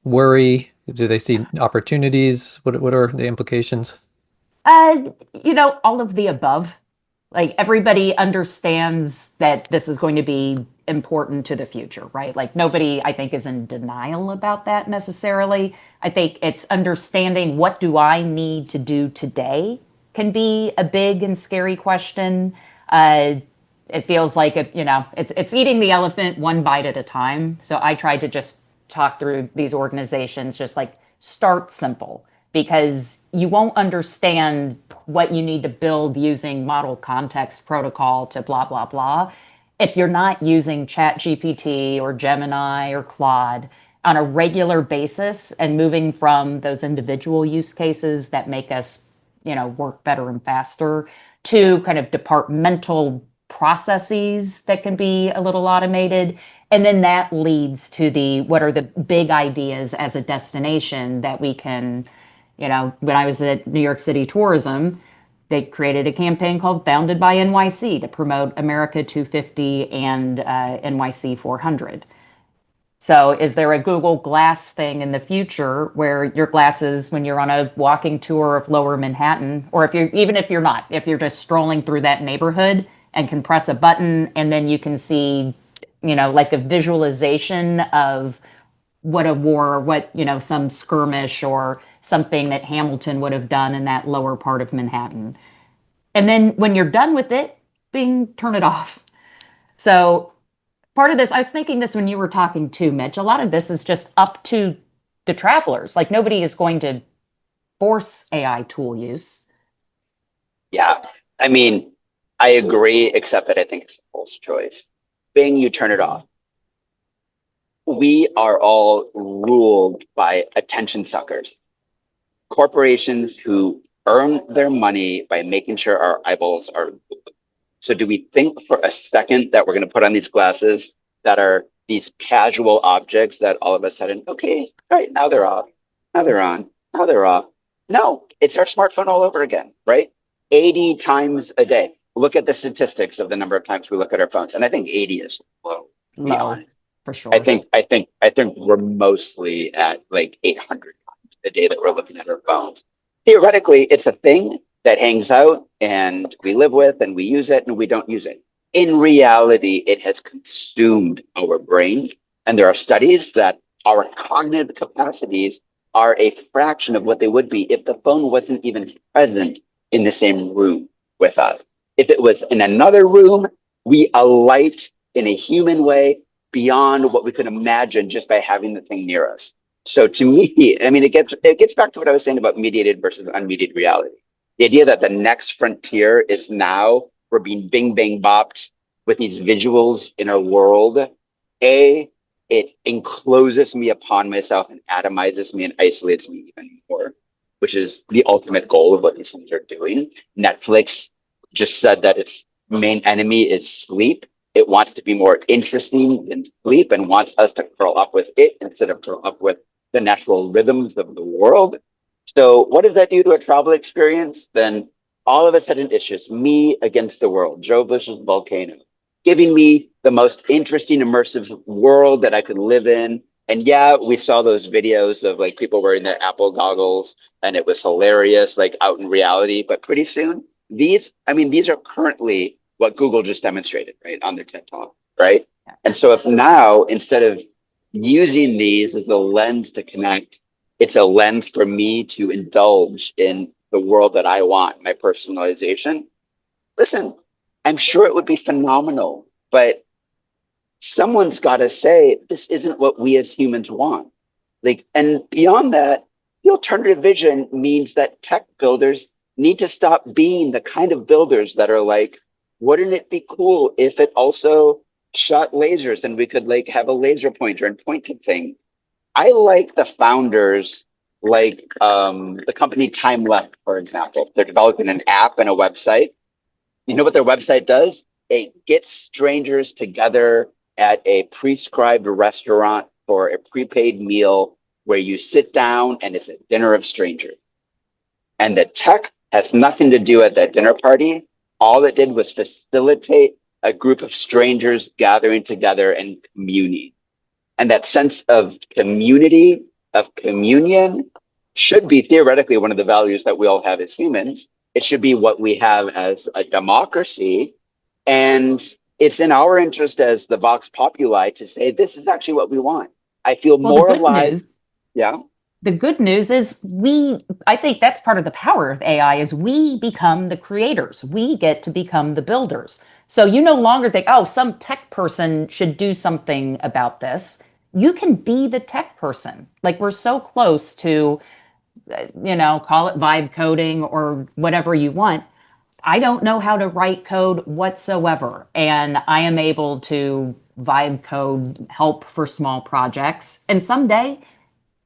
worry? Do they see opportunities? What are the implications? All of the above. Like everybody understands that this is going to be important to the future, right? Like nobody, I think, is in denial about that necessarily. I think it's understanding what do I need to do today can be a big and scary question. It feels like it's eating the elephant one bite at a time. So I tried to just talk through these organizations, just like start simple, because you won't understand what you need to build using model context protocol to blah, blah, blah, if you're not using ChatGPT or Gemini or Claude on a regular basis and moving from those individual use cases that make us, work better and faster to kind of departmental processes that can be a little automated. And then that leads to what are the big ideas as a destination that we can, when I was at New York City Tourism, they created a campaign called Founded by NYC to promote America 250 and NYC 400. So is there a Google Glass thing in the future where your glasses, when you're on a walking tour of Lower Manhattan, or if you're just strolling through that neighborhood and can press a button and then you can see, like a visualization of what a war, what, some skirmish or something that Hamilton would have done in that lower part of Manhattan. And then when you're done with it, turn it off. So part of this, I was thinking this when you were talking too, Mitch, a lot of this is just up to the travelers. Like nobody is going to force AI tool use. Yeah. I mean, I agree, except that I think it's a false choice. Bing, you turn it off. We are all ruled by attention suckers. Corporations who earn their money by making sure our eyeballs are glued. So do we think for a second that we're going to put on these glasses that are these casual objects that all of a sudden, okay, all right, now they're off, now they're on, now they're off. No, it's our smartphone all over again, right? 80 times a day. Look at the statistics of the number of times we look at our phones. And I think 80 is low. Low, for sure. I think we're mostly at like 800 times a day that we're looking at our phones. Theoretically, it's a thing that hangs out and we live with and we use it and we don't use it. In reality, it has consumed our brains. And there are studies that our cognitive capacities are a fraction of what they would be if the phone wasn't even present in the same room with us. If it was in another room, we alight in a human way beyond what we could imagine just by having the thing near us. So to me, I mean, it gets back to what I was saying about mediated versus unmediated reality. The idea that the next frontier is now we're being bing, bang, bopped with these visuals in our world. It encloses me upon myself and atomizes me and isolates me even more, which is the ultimate goal of what these things are doing. Netflix just said that its main enemy is sleep. It wants to be more interesting than sleep and wants us to curl up with it instead of curl up with the natural rhythms of the world. So what does that do to a travel experience? Then all of a sudden it's just me against the world, Joe Bush's volcano, giving me the most interesting, immersive world that I could live in. And yeah, we saw those videos of like people wearing their Apple goggles and it was hilarious, like out in reality. But pretty soon, these are currently what Google just demonstrated, right, on their TED Talk, right? And so if now, instead of using these as a lens to connect, it's a lens for me to indulge in the world that I want, my personalization. Listen, I'm sure it would be phenomenal, but someone's got to say, this isn't what we as humans want. Like, and beyond that, the alternative vision means that tech builders need to stop being the kind of builders that are like, wouldn't it be cool if it also shot lasers and we could like have a laser pointer and point to things? I like the founders, like the company Time Left, for example. They're developing an app and a website. You know what their website does? It gets strangers together at a prescribed restaurant for a prepaid meal where you sit down and it's a dinner of strangers. And the tech has nothing to do at that dinner party. All it did was facilitate a group of strangers gathering together and communing. And that sense of community, of communion, should be theoretically one of the values that we all have as humans. It should be what we have as a democracy. And it's in our interest as the Vox Populi to say, this is actually what we want. I feel more alive. Yeah. The good news is I think that's part of the power of AI is we become the creators. We get to become the builders. So you no longer think, oh, some tech person should do something about this. You can be the tech person. Like we're so close to, call it vibe coding or whatever you want. I don't know how to write code whatsoever. And I am able to vibe code help for small projects. And someday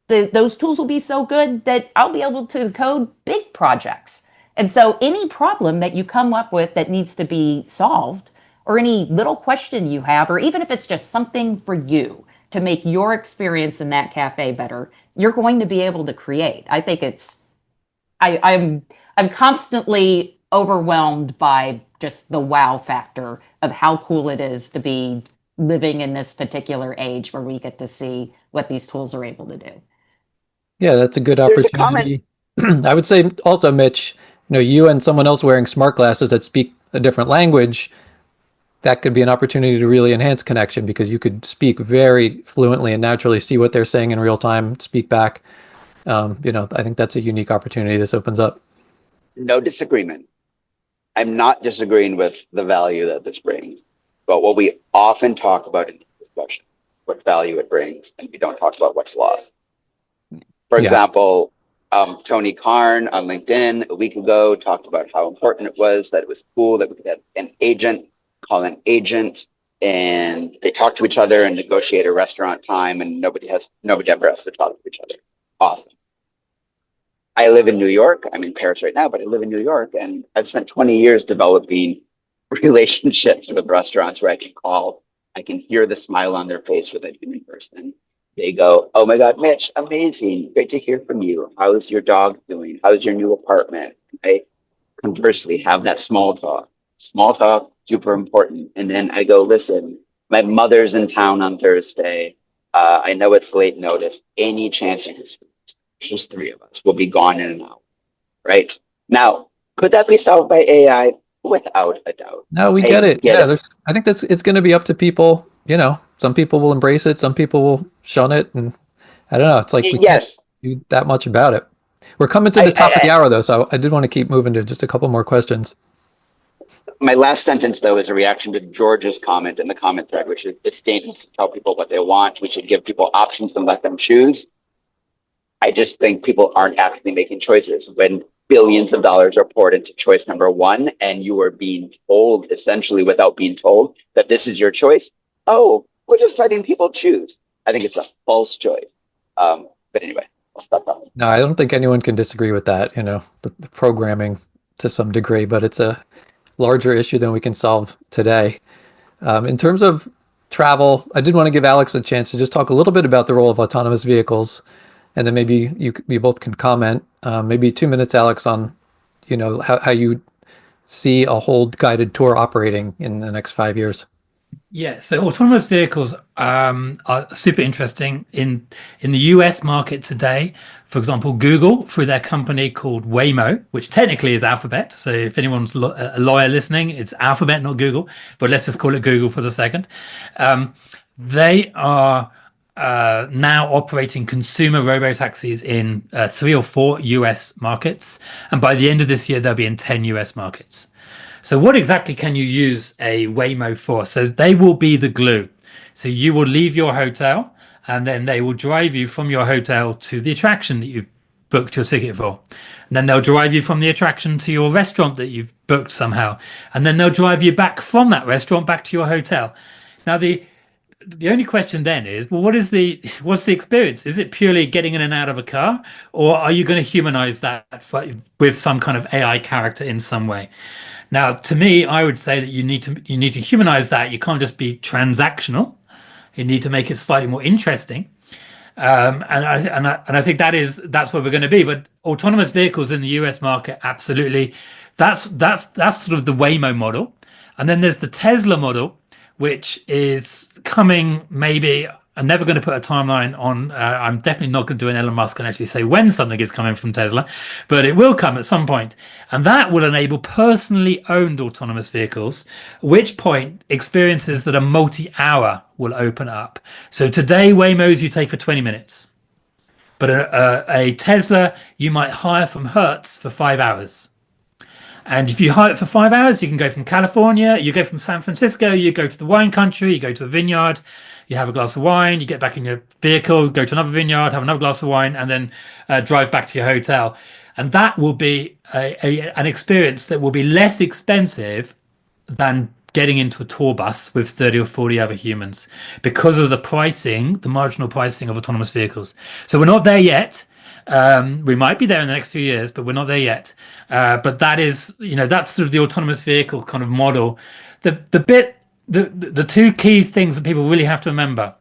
those tools will be so good that I'll be able to code big projects. And so any problem that you come up with that needs to be solved, or any little question you have, or even if it's just something for you to make your experience in that cafe better, you're going to be able to create. I think I'm constantly overwhelmed by just the wow factor of how cool it is to be living in this particular age where we get to see what these tools are able to do. Yeah, that's a good opportunity. I would say also, Mitch, you and someone else wearing smart glasses that speak a different language, that could be an opportunity to really enhance connection because you could speak very fluently and naturally, see what they're saying in real time, speak back. I think that's a unique opportunity this opens up. No disagreement. I'm not disagreeing with the value that this brings, but what we often talk about in this discussion, what value it brings, and we don't talk about what's lost. For example, Tony Khan on LinkedIn a week ago talked about how important it was, that it was cool that we could have an agent call an agent and they talk to each other and negotiate a restaurant time and nobody ever has to talk to each other. Awesome. I live in New York. I'm in Paris right now, but I live in New York and I've spent 20 years developing relationships with restaurants where I can call, I can hear the smile on their face with a human person. They go, oh my God, Mitch, amazing. Great to hear from you. How's your dog doing? How's your new apartment? I conversely have that small talk. Small talk, super important. And then I go, listen, my mother's in town on Thursday. I know it's late notice. Any chance you can speak? Just three of us. We'll be gone in an hour. Right? Now, could that be solved by AI? Without a doubt. No, we get it. I think it's going to be up to people. Some people will embrace it. Some people will shun it. And I don't know. It's like we can't do that much about it. We're coming to the top of the hour, though, so I did want to keep moving to just a couple more questions. My last sentence, though, is a reaction to George's comment in the comment thread, which is it's dangerous to tell people what they want. We should give people options and let them choose. I just think people aren't actually making choices when billions of dollars are poured into choice number one, and you are being told, essentially without being told, that this is your choice. Oh, we're just letting people choose. I think it's a false choice. But anyway, I'll stop that. No, I don't think anyone can disagree with that, the programming to some degree, but it's a larger issue than we can solve today. In terms of travel, I did want to give Alex a chance to just talk a little bit about the role of autonomous vehicles, and then maybe you both can comment. Maybe 2 minutes, Alex, on how you see a whole guided tour operating in the next 5 years. Yeah, so autonomous vehicles are super interesting in the US market today. For example, Google, through their company called Waymo, which technically is Alphabet. So if anyone's a lawyer listening, it's Alphabet, not Google, but let's just call it Google for the second. They are now operating consumer robotaxis in 3 or 4 US markets. And by the end of this year, they'll be in 10 US markets. So what exactly can you use a Waymo for? So they will be the glue. So you will leave your hotel and then they will drive you from your hotel to the attraction that you've booked your ticket for. And then they'll drive you from the attraction to your restaurant that you've booked somehow. And then they'll drive you back from that restaurant back to your hotel. Now, the only question then is, well, what's the experience? Is it purely getting in and out of a car, or are you going to humanize that with some kind of AI character in some way? Now, to me, I would say that you need to humanize that. You can't just be transactional. You need to make it slightly more interesting. And I think that's where we're going to be. But autonomous vehicles in the US market, absolutely, that's sort of the Waymo model. And then there's the Tesla model, which is coming maybe. I'm never going to put a timeline on. I'm definitely not going to do an Elon Musk and actually say when something is coming from Tesla, but it will come at some point, and that will enable personally owned autonomous vehicles. At which point, experiences that are multi-hour will open up. So today, Waymos you take for 20 minutes, but a Tesla you might hire from Hertz for 5 hours. And if you hire it for 5 hours, you can go from California, you go from San Francisco, you go to the wine country, you go to a vineyard, you have a glass of wine, you get back in your vehicle, go to another vineyard, have another glass of wine, and then drive back to your hotel. And that will be an experience that will be less expensive than getting into a tour bus with 30 or 40 other humans because of the pricing, the marginal pricing of autonomous vehicles. So we're not there yet. We might be there in the next few years, but we're not there yet. But that is, that's sort of the autonomous vehicle kind of model. The two key things that people really have to remember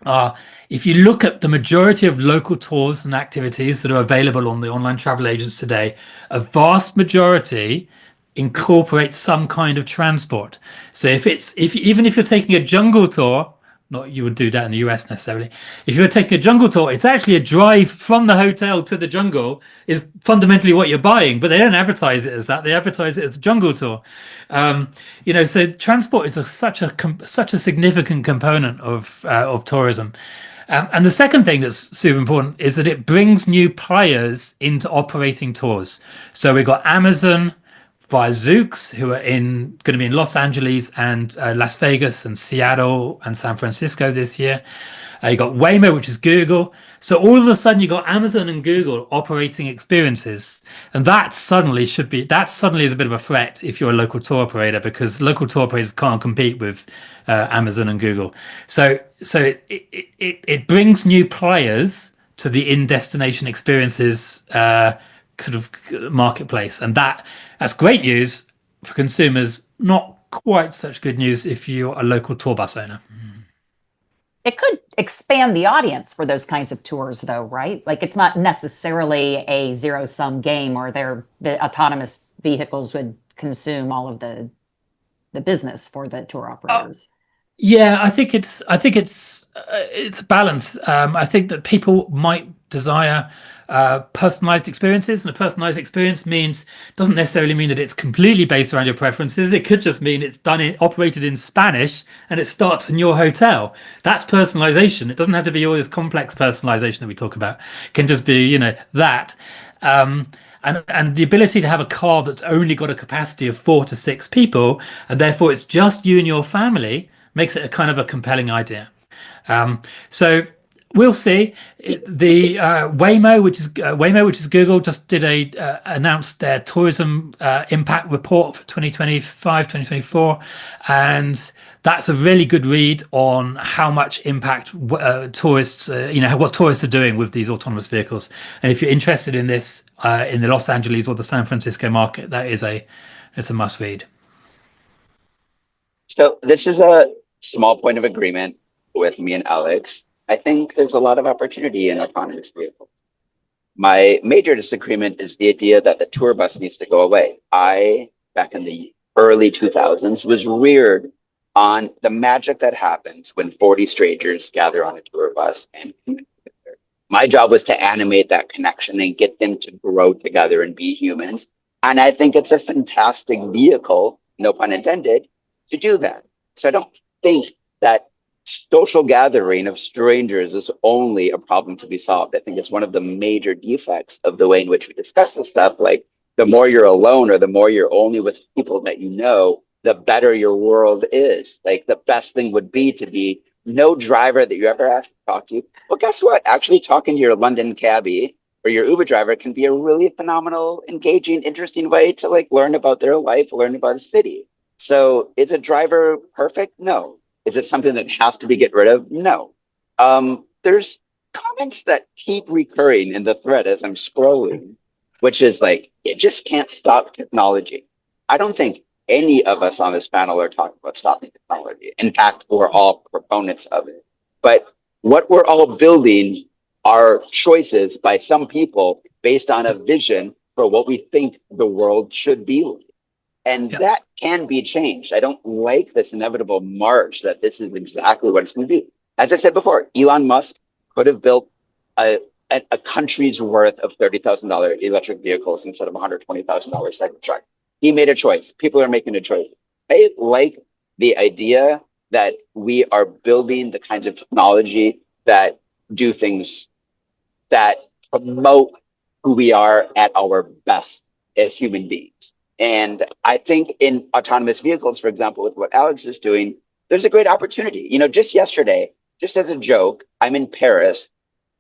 are, if you look at the majority of local tours and activities that are available on the online travel agents today, a vast majority incorporate some kind of transport. So even if you're taking a jungle tour, not you would do that in the US necessarily. If you're taking a jungle tour, it's actually a drive from the hotel to the jungle is fundamentally what you're buying, but they don't advertise it as that. They advertise it as a jungle tour. So transport is such a significant component of tourism. And the second thing that's super important is that it brings new players into operating tours. So we've got Amazon via Zoox, who are going to be in Los Angeles and Las Vegas and Seattle and San Francisco this year. You got Waymo, which is Google. So all of a sudden you got Amazon and Google operating experiences, and that suddenly is a bit of a threat if you're a local tour operator, because local tour operators can't compete with Amazon and Google. So it brings new players to the in-destination experiences sort of marketplace, and that's great news for consumers. Not quite such good news if you're a local tour bus owner. It could expand the audience for those kinds of tours, though, right? Like, it's not necessarily a zero-sum game, or the autonomous vehicles would consume all of the business for the tour operators. Yeah, I think it's a balance. I think that people might desire personalized experiences, and a personalized experience doesn't necessarily mean that it's completely based around your preferences. It could just mean it's operated in Spanish and it starts in your hotel. That's personalization. It doesn't have to be all this complex personalization that we talk about. It can just be that. And the ability to have a car that's only got a capacity of 4 to 6 people, and therefore it's just you and your family, makes it a kind of a compelling idea. So we'll see. The Waymo, which is Google, just announced their tourism impact report for 2025, 2024, and that's a really good read on how much impact tourists, what tourists are doing with these autonomous vehicles. And if you're interested in this in the Los Angeles or the San Francisco market, it's a must read. So this is a small point of agreement with me and Alex. I think there's a lot of opportunity in autonomous vehicles. My major disagreement is the idea that the tour bus needs to go away. I, back in the early 2000s, was reared on the magic that happens when 40 strangers gather on a tour bus and connect together. My job was to animate that connection and get them to grow together and be humans. And I think it's a fantastic vehicle, no pun intended, to do that. So I don't think that social gathering of strangers is only a problem to be solved. I think it's one of the major defects of the way in which we discuss this stuff. Like, the more you're alone, or the more you're only with people that you know, the better your world is. Like, the best thing would be to be no driver that you ever have to talk to. Well, guess what? Actually talking to your London cabbie or your Uber driver can be a really phenomenal, engaging, interesting way to learn about their life, learn about a city. So is a driver perfect? No. Is it something that has to be get rid of? No. There's comments that keep recurring in the thread as I'm scrolling, which is like, it just can't stop technology. I don't think any of us on this panel are talking about stopping technology. In fact, we're all proponents of it. But what we're all building are choices by some people based on a vision for what we think the world should be like. And that can be changed. I don't like this inevitable march that this is exactly what it's going to be. As I said before, Elon Musk could have built a country's worth of $30,000 electric vehicles instead of $120,000 Cybertruck. He made a choice. People are making a choice. I like the idea that we are building the kinds of technology that do things that promote who we are at our best as human beings. And I think in autonomous vehicles, for example, with what Alex is doing, there's a great opportunity. You know, just yesterday, just as a joke, I'm in Paris.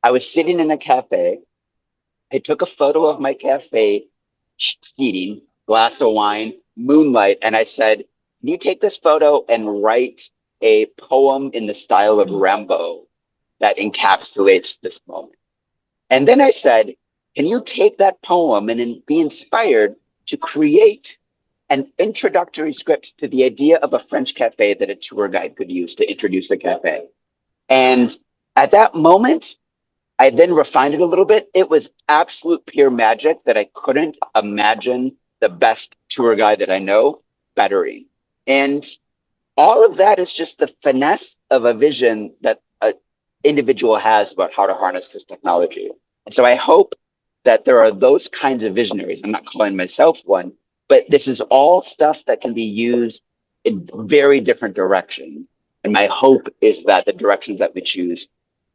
I was sitting in a cafe. I took a photo of my cafe seating, glass of wine, moonlight, and I said, can you take this photo and write a poem in the style of Rimbaud that encapsulates this moment? And then I said, can you take that poem and be inspired to create an introductory script to the idea of a French cafe that a tour guide could use to introduce the cafe? And at that moment, I then refined it a little bit. It was absolute pure magic that I couldn't imagine the best tour guide that I know bettering. And all of that is just the finesse of a vision that an individual has about how to harness this technology. And so I hope that there are those kinds of visionaries. I'm not calling myself one, but this is all stuff that can be used in very different directions. And my hope is that the directions that we choose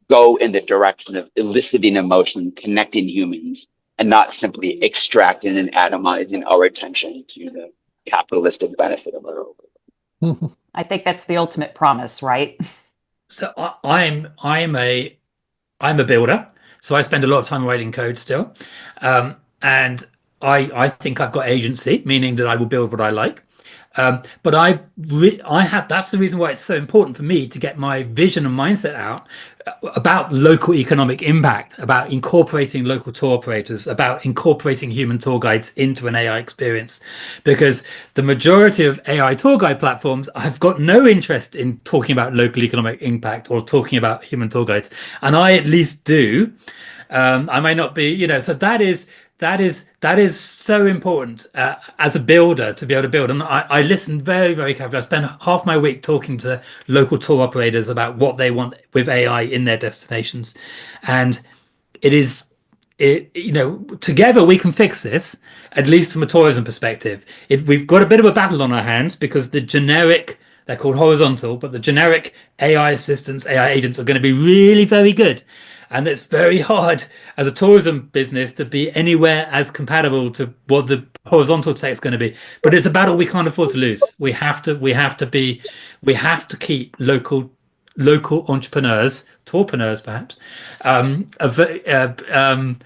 go in the direction of eliciting emotion, connecting humans, and not simply extracting and atomizing our attention to the capitalistic benefit of our overload. I think that's the ultimate promise, right? So I'm a builder. So I spend a lot of time writing code still. And I think I've got agency, meaning that I will build what I like. But I have, that's the reason why it's so important for me to get my vision and mindset out about local economic impact, about incorporating local tour operators, about incorporating human tour guides into an AI experience. Because the majority of AI tour guide platforms, I've got no interest in talking about local economic impact or talking about human tour guides. And I at least do. I may not be, you know, so that is so important as a builder to be able to build. And I listen very, very carefully. I spend half my week talking to local tour operators about what they want with AI in their destinations. And you know, together we can fix this, at least from a tourism perspective. We've got a bit of a battle on our hands because the generic, they're called horizontal, but the generic AI assistants, AI agents are going to be really very good. And it's very hard as a tourism business to be anywhere as compatible to what the horizontal tech is going to be. But it's a battle we can't afford to lose. We have to keep local entrepreneurs, tourpreneurs perhaps,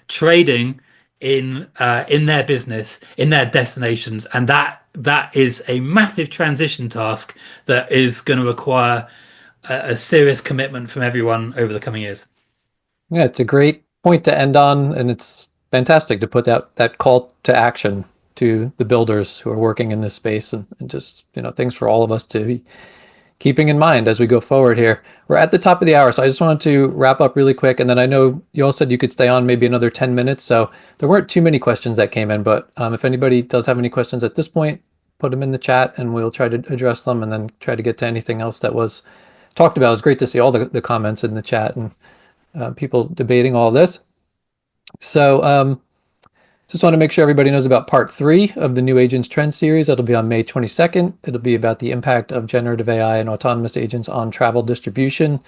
trading in their business, in their destinations, and that is a massive transition task that is going to require a serious commitment from everyone over the coming years. Yeah, it's a great point to end on, and it's fantastic to put that call to action to the builders who are working in this space, and just, you know, things for all of us to be keeping in mind as we go forward here. We're at the top of the hour, so I just wanted to wrap up really quick, and then I know you all said you could stay on maybe another 10 minutes, so there weren't too many questions that came in, but if anybody does have any questions at this point, put them in the chat and we'll try to address them, and then try to get to anything else that was talked about. It was great to see all the comments in the chat and people debating all this. So just want to make sure everybody knows about part 3 of the New Agents Trend series. That'll be on May 22nd. It'll be about the impact of generative AI and autonomous agents on travel distribution.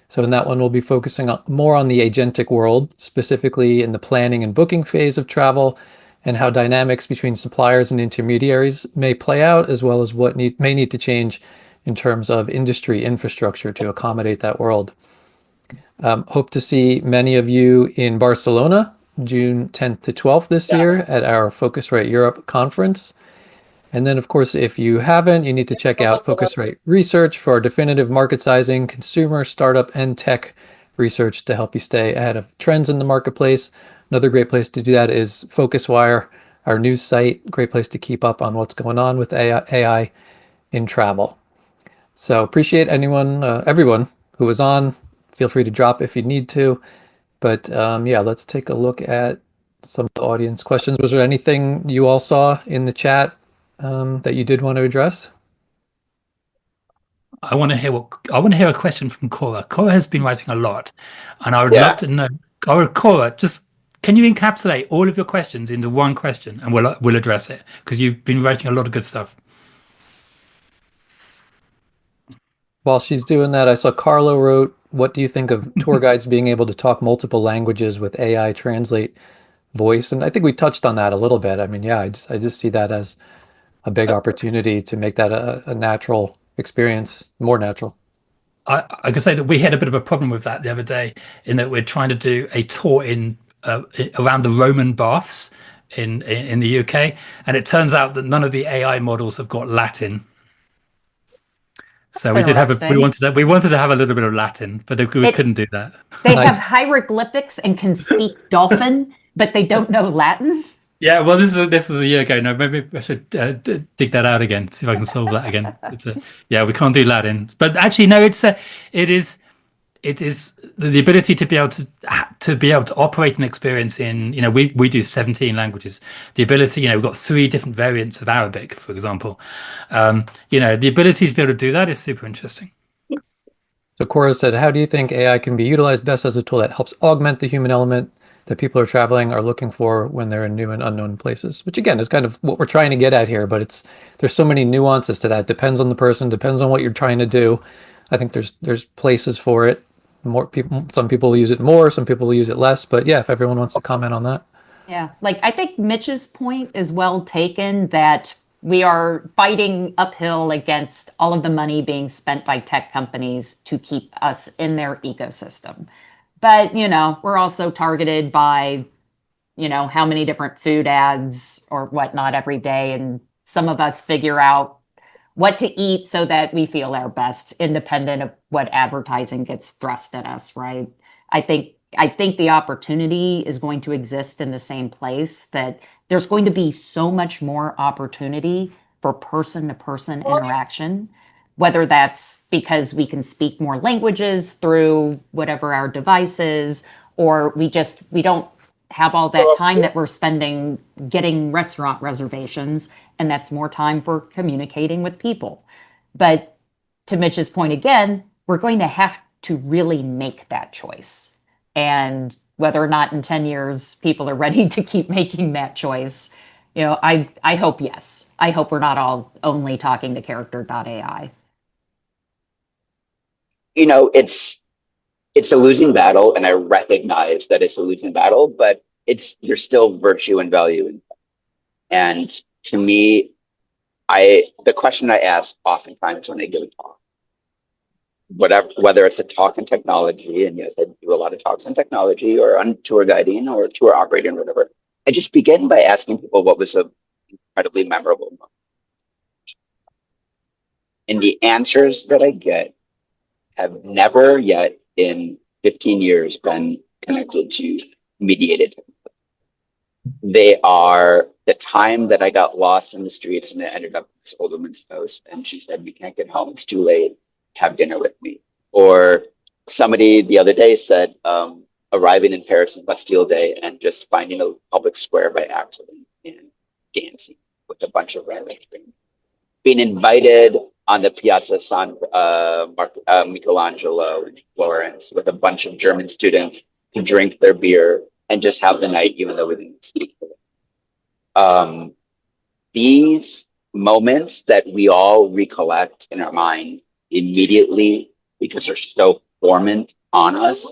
So in that one, we'll be focusing more on the agentic world, specifically in the planning and booking phase of travel, and how dynamics between suppliers and intermediaries may play out, as well as what may need to change in terms of industry infrastructure to accommodate that world. Hope to see many of you in Barcelona, June 10th to 12th this year at our Phocuswright Europe conference. And then, of course, if you haven't, you need to check out Phocuswright Research for our definitive market sizing, consumer, startup, and tech research to help you stay ahead of trends in the marketplace. Another great place to do that is FocusWire, our news site. Great place to keep up on what's going on with AI in travel. So appreciate everyone who was on. Feel free to drop if you need to. But yeah, let's take a look at some of the audience questions. Was there anything you all saw in the chat that you did want to address? I want to hear a question from Cora. Cora has been writing a lot, and I would Yeah. love to know. Cora, just can you encapsulate all of your questions into one question, and we'll address it, because you've been writing a lot of good stuff. While she's doing that, I saw Carlo wrote, "What do you think of tour guides being able to talk multiple languages with AI translate voice?" And I think we touched on that a little bit. I mean, yeah, I just see that as a big opportunity to make that a natural experience, more natural. I can say that we had a bit of a problem with that the other day, in that we're trying to do a tour around the Roman baths in the UK, and it turns out that none of the AI models have got Latin. So we wanted to have a little bit of Latin, but we couldn't do that. They have hieroglyphics and can speak dolphin, but they don't know Latin. Yeah, well, this was a year ago. No, maybe I should dig that out again, see if I can solve that again. Yeah, we can't do Latin, but actually, no, it is the ability to be able to operate an experience in, we do 17 languages. The ability, we've got 3 different variants of Arabic, for example. The ability to be able to do that is super interesting. So Cora said, "How do you think AI can be utilized best as a tool that helps augment the human element that people are traveling are looking for when they're in new and unknown places?" Which again is kind of what we're trying to get at here, but there's so many nuances to that. Depends on the person, depends on what you're trying to do. I think there's places for it. Some people will use it more, some people will use it less. But yeah, if everyone wants to comment on that. Yeah, I think Mitch's point is well taken, that we are fighting uphill against all of the money being spent by tech companies to keep us in their ecosystem. But, we're also targeted by, how many different food ads or whatnot every day. And some of us figure out what to eat so that we feel our best, independent of what advertising gets thrust at us, right? I think the opportunity is going to exist in the same place, that there's going to be so much more opportunity for person-to-person interaction, whether that's because we can speak more languages through whatever our device is, or we don't have all that time that we're spending getting restaurant reservations, and that's more time for communicating with people. But to Mitch's point again, we're going to have to really make that choice. And whether or not in 10 years people are ready to keep making that choice, I hope yes. I hope we're not all only talking to character.ai. It's a losing battle, and I recognize that it's a losing battle, but there's still virtue and value in it. And to me, the question I ask oftentimes when I give a talk, whether it's a talk in technology, and yes, I do a lot of talks on technology or on tour guiding or tour operating or whatever, I just begin by asking people what was an incredibly memorable moment. And the answers that I get have never yet in 15 years been connected to mediated technology. They are the time that I got lost in the streets and I ended up at this old woman's house, and she said, "We can't get home, it's too late, have dinner with me." Or somebody the other day said, arriving in Paris on Bastille Day and just finding a public square by accident and dancing with a bunch of random strangers. Being invited on the Piazza San Michelangelo in Florence with a bunch of German students to drink their beer and just have the night, even though we didn't speak to them. These moments that we all recollect in our mind immediately because they're so formant on us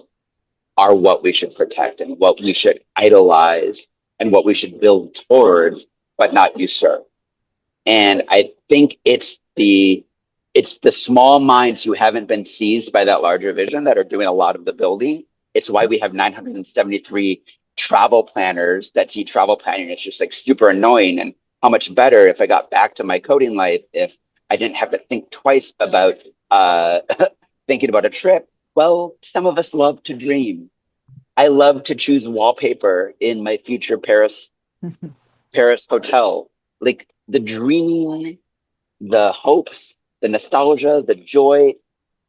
are what we should protect and what we should idolize and what we should build towards, but not usurp. And I think it's the small minds who haven't been seized by that larger vision that are doing a lot of the building. It's why we have 973 travel planners that see travel planning. It's just like super annoying. And how much better if I got back to my coding life, if I didn't have to think twice about thinking about a trip. Well, some of us love to dream. I love to choose wallpaper in my future Paris hotel. Like the dreaming, the hopes, the nostalgia, the joy.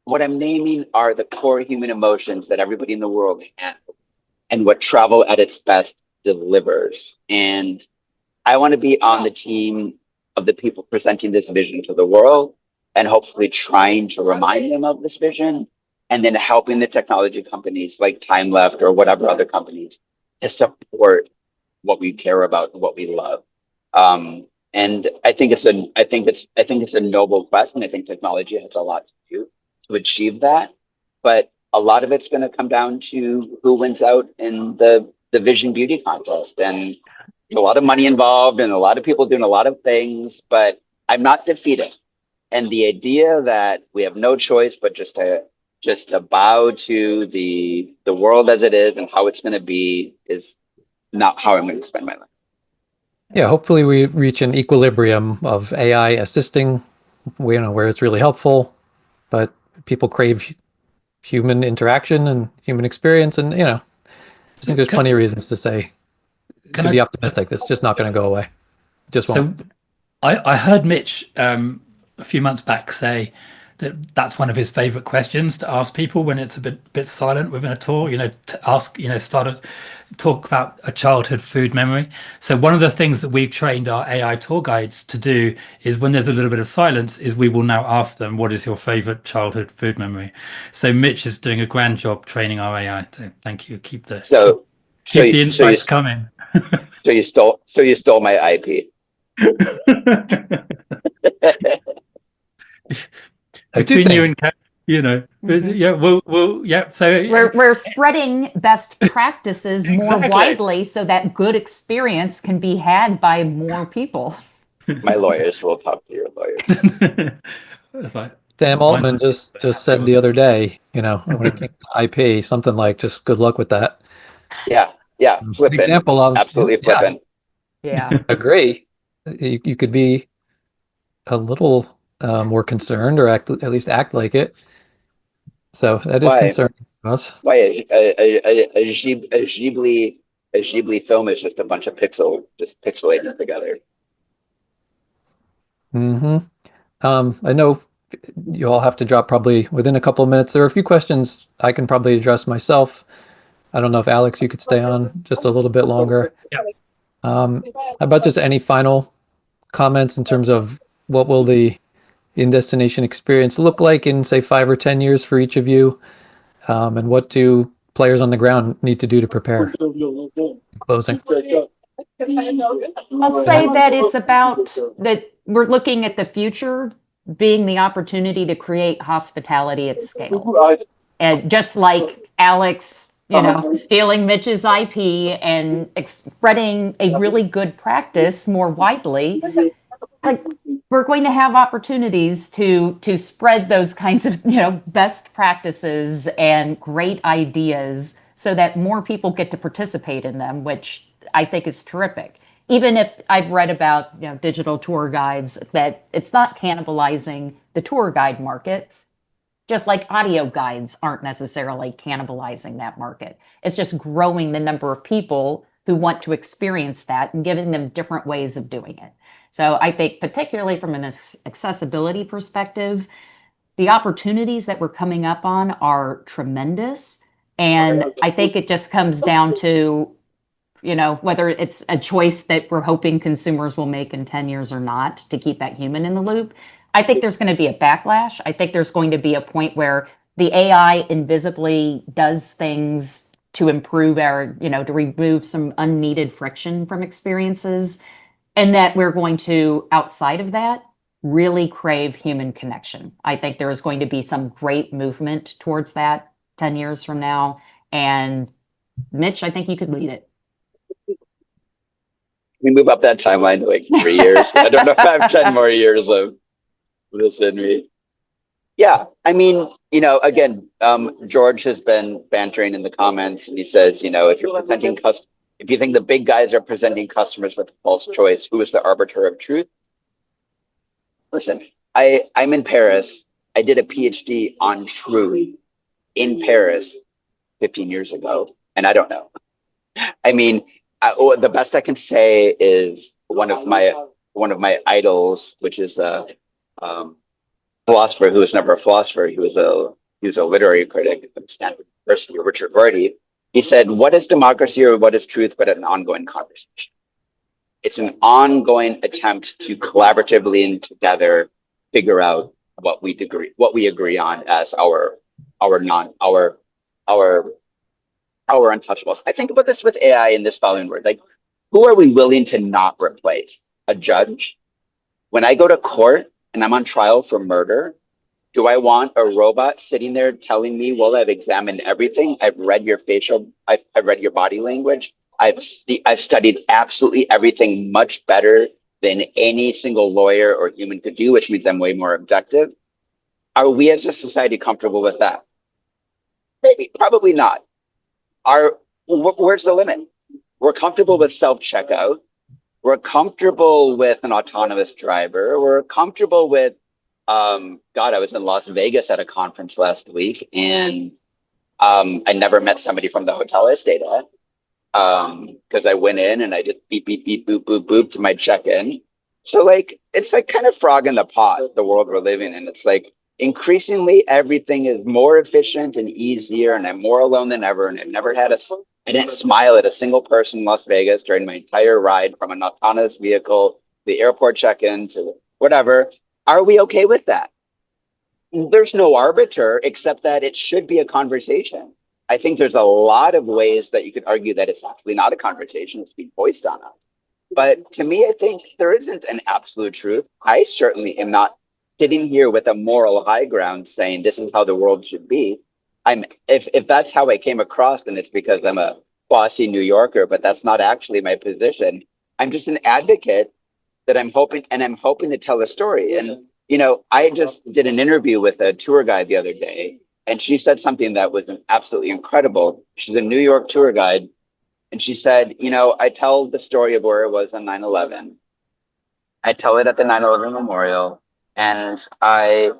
What I'm naming are the core human emotions that everybody in the world has, and what travel at its best delivers. And I want to be on the team of the people presenting this vision to the world and hopefully trying to remind them of this vision, and then helping the technology companies like Time Left or whatever other companies to support what we care about and what we love. And I think it's a noble quest, and I think technology has a lot to do to achieve that. But a lot of it's going to come down to who wins out in the Vision Beauty contest. And there's a lot of money involved and a lot of people doing a lot of things, but I'm not defeated. And the idea that we have no choice but just to bow to the world as it is and how it's going to be is not how I'm going to spend my life. Yeah, hopefully we reach an equilibrium of AI assisting, where it's really helpful, but people crave human interaction and human experience, and I think there's plenty of reasons to be optimistic. That's just not going to go away. Just won't. So I heard Mitch a few months back say that's one of his favorite questions to ask people when it's a bit silent within a tour, to ask, talk about a childhood food memory. So one of the things that we've trained our AI tour guides to do is when there's a little bit of silence is we will now ask them, what is your favorite childhood food memory? So Mitch is doing a grand job training our AI. So thank you. Keep the insights coming. So you stole my IP. Between you and yeah. So we're spreading best practices more widely so that good experience can be had by more people. My lawyers will talk to your lawyers. That's right. Sam Altman just said the other day, when it came to IP, something like, just good luck with that. Yeah, flippant. Example of absolutely flippant. Yeah. Agree. You could be a little more concerned, or at least act like it. So that is concerning to us. Why a Ghibli film is just a bunch of pixelated together. I know you all have to drop probably within a couple of minutes. There are a few questions I can probably address myself. I don't know if Alex, you could stay on just a little bit longer. Yeah. How about just any final comments in terms of what will the in-destination experience look like in, say, 5 or 10 years for each of you? And what do players on the ground need to do to prepare? In closing. I'll say that it's about that we're looking at the future being the opportunity to create hospitality at scale. And just like Alex, stealing Mitch's IP and spreading a really good practice more widely, like we're going to have opportunities to spread those kinds of, best practices and great ideas so that more people get to participate in them, which I think is terrific. Even if I've read about, digital tour guides, that it's not cannibalizing the tour guide market, just like audio guides aren't necessarily cannibalizing that market. It's just growing the number of people who want to experience that and giving them different ways of doing it. So I think particularly from an accessibility perspective, the opportunities that we're coming up on are tremendous. And I think it just comes down to, whether it's a choice that we're hoping consumers will make in 10 years or not to keep that human in the loop. I think there's going to be a backlash. I think there's going to be a point where the AI invisibly does things to improve our, to remove some unneeded friction from experiences. And that we're going to, outside of that, really crave human connection. I think there is going to be some great movement towards that 10 years from now. And Mitch, I think you could lead it. We move up that timeline to like 3 years. I don't know if I have 10 more years of this in me. Yeah, I mean, again, George has been bantering in the comments, and he says, if you're presenting If you think the big guys are presenting customers with a false choice, who is the arbiter of truth? Listen, I'm in Paris. I did a PhD on truth in Paris 15 years ago, and I don't know. I mean, the best I can say is one of my idols, which is a philosopher who was never a philosopher. He was a literary critic at Stanford University, Richard Rorty. He said, "What is democracy or what is truth but an ongoing conversation? It's an ongoing attempt to collaboratively and together figure out what we agree on as our untouchables." I think about this with AI in this following word. Like, who are we willing to not replace? A judge? When I go to court and I'm on trial for murder, do I want a robot sitting there telling me, well, I've examined everything. I've read your I've read your body language. I've studied absolutely everything much better than any single lawyer or human could do, which means I'm way more objective. Are we as a society comfortable with that? Maybe, probably not. Where's the limit? We're comfortable with self-checkout. We're comfortable with an autonomous driver. We're comfortable with, God, I was in Las Vegas at a conference last week, and I never met somebody from the hotel I stayed at, because I went in and I just beep, beep, beep, boop, boop, boop to my check-in. So like, it's like kind of frog in the pot, the world we're living in. It's like increasingly everything is more efficient and easier, and I'm more alone than ever. And I didn't smile at a single person in Las Vegas during my entire ride from an autonomous vehicle, the airport check-in to whatever. Are we okay with that? There's no arbiter except that it should be a conversation. I think there's a lot of ways that you could argue that it's actually not a conversation, it's being voiced on us. But to me, I think there isn't an absolute truth. I certainly am not sitting here with a moral high ground saying this is how the world should be. If that's how I came across, then it's because I'm a bossy New Yorker, but that's not actually my position. I'm just an advocate that I'm hoping to tell a story. And I just did an interview with a tour guide the other day, and she said something that was absolutely incredible. She's a New York tour guide, and she said, I tell the story of where it was on 9/11. I tell it at the 9/11 memorial, and I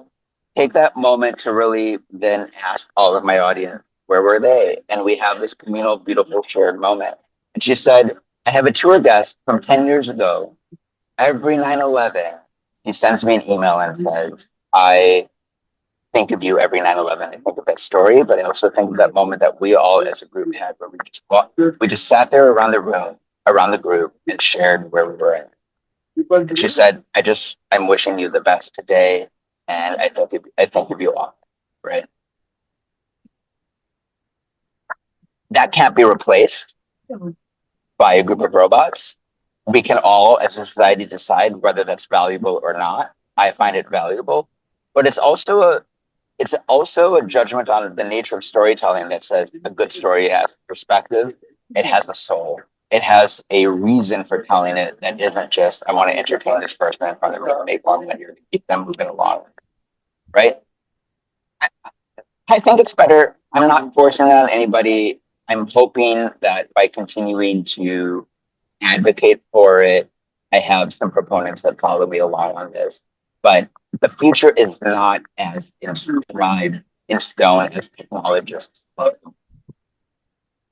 take that moment to really then ask all of my audience, where were they? And we have this communal, beautiful, shared moment. And she said, I have a tour guest from 10 years ago. Every 9/11, he sends me an email and says, I think of you every 9/11. I think of that story, but I also think of that moment that we all as a group had where we just sat there around the room, around the group, and shared where we were in. And she said, I'm wishing you the best today, and I think of you all, right? That can't be replaced by a group of robots. We can all, as a society, decide whether that's valuable or not. I find it valuable, but it's also a judgment on the nature of storytelling that says a good story has perspective. It has a soul. It has a reason for telling it that isn't just, I want to entertain this person in front of me and make more money to keep them moving along, right? I think it's better. I'm not forcing it on anybody. I'm hoping that by continuing to advocate for it, I have some proponents that follow me along on this. But the future is not as inscribed in stone as technologists.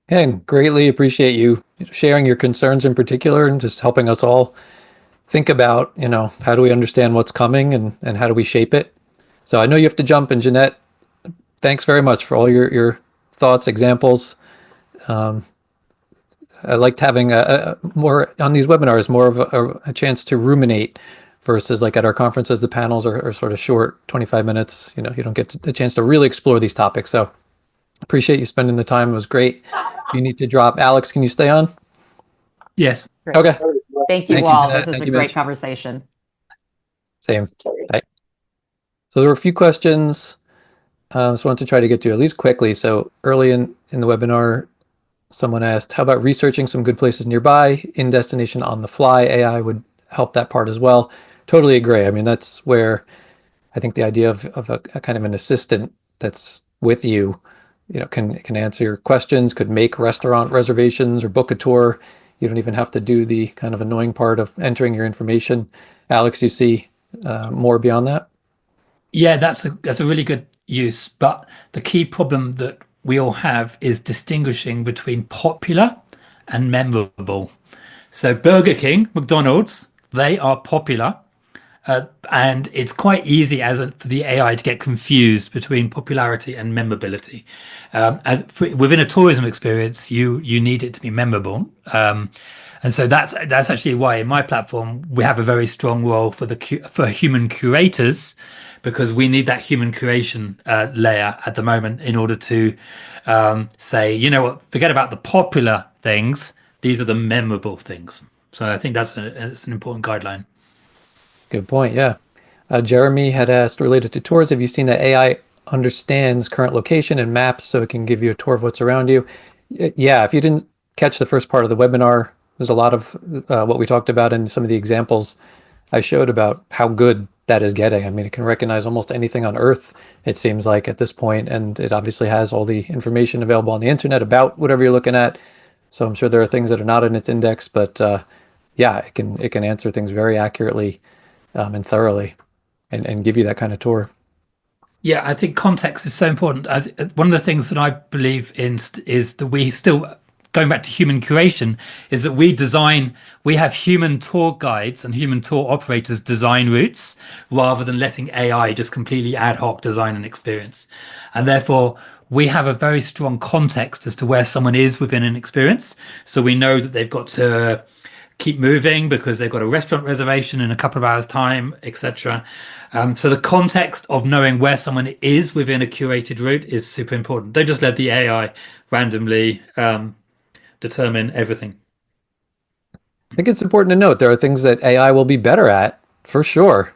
And greatly appreciate you sharing your concerns in particular and just helping us all think about, how do we understand what's coming and how do we shape it. So I know you have to jump, and Janette, thanks very much for all your thoughts, examples. I liked having a more on these webinars, more of a chance to ruminate versus like at our conferences, the panels are sort of short, 25 minutes. You don't get the chance to really explore these topics. So appreciate you spending the time. It was great. You need to drop. Alex, can you stay on? Yes. Great. Okay. Thank you Thank you, all. Janette. This is Thank a you, great Mitch. conversation. Same. Bye. So there were a few questions. So I wanted to try to get to at least quickly. So early in the webinar, someone asked, how about researching some good places nearby, in destination on the fly? AI would help that part as well. Totally agree. I mean, that's where I think the idea of a kind of an assistant that's with you can answer your questions, could make restaurant reservations or book a tour. You don't even have to do the kind of annoying part of entering your information. Alex, you see more beyond that? Yeah, that's a really good use. But the key problem that we all have is distinguishing between popular and memorable. So Burger King, McDonald's, they are popular. And it's quite easy for the AI to get confused between popularity and memorability. Within a tourism experience, you need it to be memorable. And so that's actually why in my platform we have a very strong role for human curators, because we need that human curation layer at the moment in order to say, you know what, forget about the popular things. These are the memorable things. So I think that's an important guideline. Good point. Yeah. Jeremy had asked, related to tours, have you seen that AI understands current location and maps so it can give you a tour of what's around you? Yeah. If you didn't catch the first part of the webinar, there's a lot of what we talked about in some of the examples I showed about how good that is getting. I mean, it can recognize almost anything on Earth, it seems like at this point, and it obviously has all the information available on the internet about whatever you're looking at. So I'm sure there are things that are not in its index, but yeah, it can answer things very accurately and thoroughly, and give you that kind of tour. Yeah, I think context is so important. One of the things that I believe in is that we still, going back to human curation, is that we have human tour guides and human tour operators design routes rather than letting AI just completely ad hoc design an experience. And therefore, we have a very strong context as to where someone is within an experience. So we know that they've got to keep moving because they've got a restaurant reservation in a couple of hours time, etc. So the context of knowing where someone is within a curated route is super important. Don't just let the AI randomly determine everything. I think it's important to note there are things that AI will be better at for sure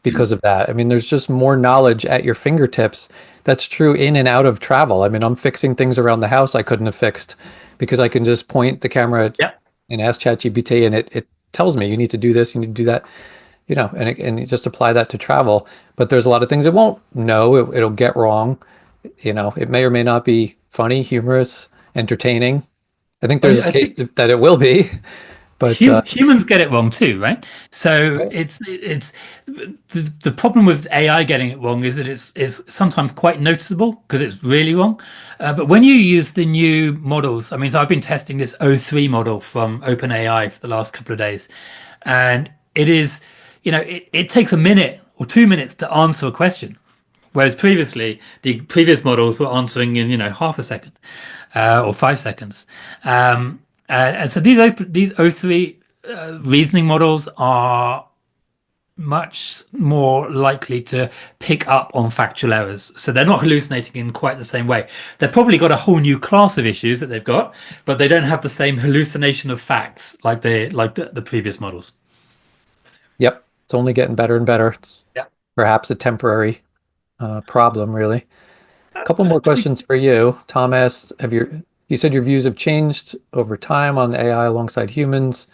because of that. I mean, there's just more knowledge at your fingertips. That's true in and out of travel. I mean, I'm fixing things around the house I couldn't have fixed because I can just point the camera and ask ChatGPT, and it tells me you need to do this, you need to do that, and you just apply that to travel. But there's a lot of things it won't know. It'll get wrong. It may or may not be funny, humorous, entertaining. I think there's a case that it will be. But humans get it wrong too, right? So right. it's the problem with AI getting it wrong is that it's sometimes quite noticeable because it's really wrong. But when you use the new models, I mean, so I've been testing this O3 model from OpenAI for the last couple of days, and it is, it takes a minute or 2 minutes to answer a question, whereas previously the previous models were answering in half a second or 5 seconds. And so these O3 reasoning models are much more likely to pick up on factual errors. So they're not hallucinating in quite the same way. They've probably got a whole new class of issues that they've got, but they don't have the same hallucination of facts like the previous models. Yep. It's only getting better and better. It's perhaps a temporary problem, really. A couple more questions for you. Tom asked, you said your views have changed over time on AI alongside humans.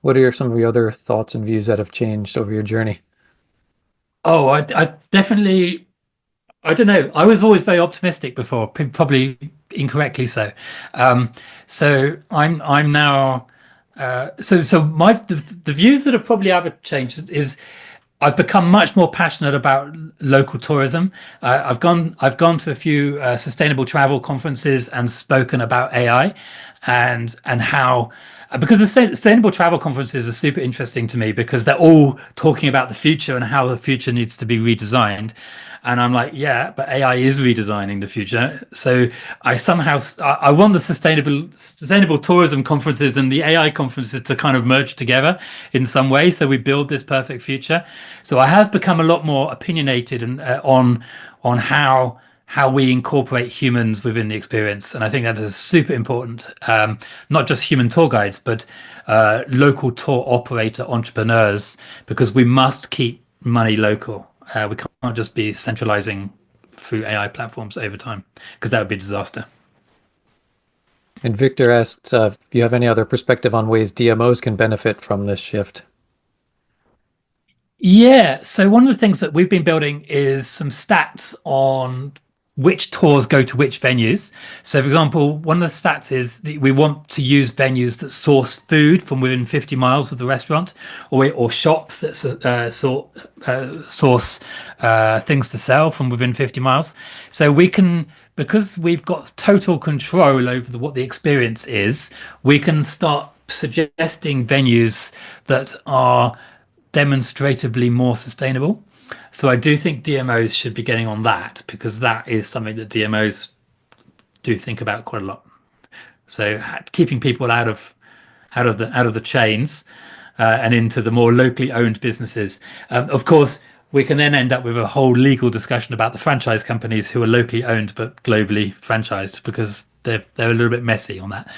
What are some of your other thoughts and views that have changed over your journey? Oh, I definitely, I don't know. I was always very optimistic before, probably incorrectly so. So I'm now, so the views that have probably ever changed is I've become much more passionate about local tourism. I've gone to a few sustainable travel conferences and spoken about AI and how, because the sustainable travel conferences are super interesting to me because they're all talking about the future and how the future needs to be redesigned. And I'm like, yeah, but AI is redesigning the future. So I want the sustainable tourism conferences and the AI conferences to kind of merge together in some way. So we build this perfect future. So I have become a lot more opinionated and on how we incorporate humans within the experience. And I think that is super important. Not just human tour guides, but local tour operator entrepreneurs, because we must keep money local. We can't just be centralizing through AI platforms over time, because that would be a disaster. And Victor asked if you have any other perspective on ways DMOs can benefit from this shift. Yeah, so one of the things that we've been building is some stats on which tours go to which venues. So, for example, one of the stats is that we want to use venues that source food from within 50 miles of the restaurant, or shops that source things to sell from within 50 miles. So we can, because we've got total control over what the experience is, we can start suggesting venues that are demonstrably more sustainable. So I do think DMOs should be getting on that, because that is something that DMOs do think about quite a lot. So keeping people out of the chains and into the more locally owned businesses. Of course, we can then end up with a whole legal discussion about the franchise companies who are locally owned but globally franchised, because they're a little bit messy on that.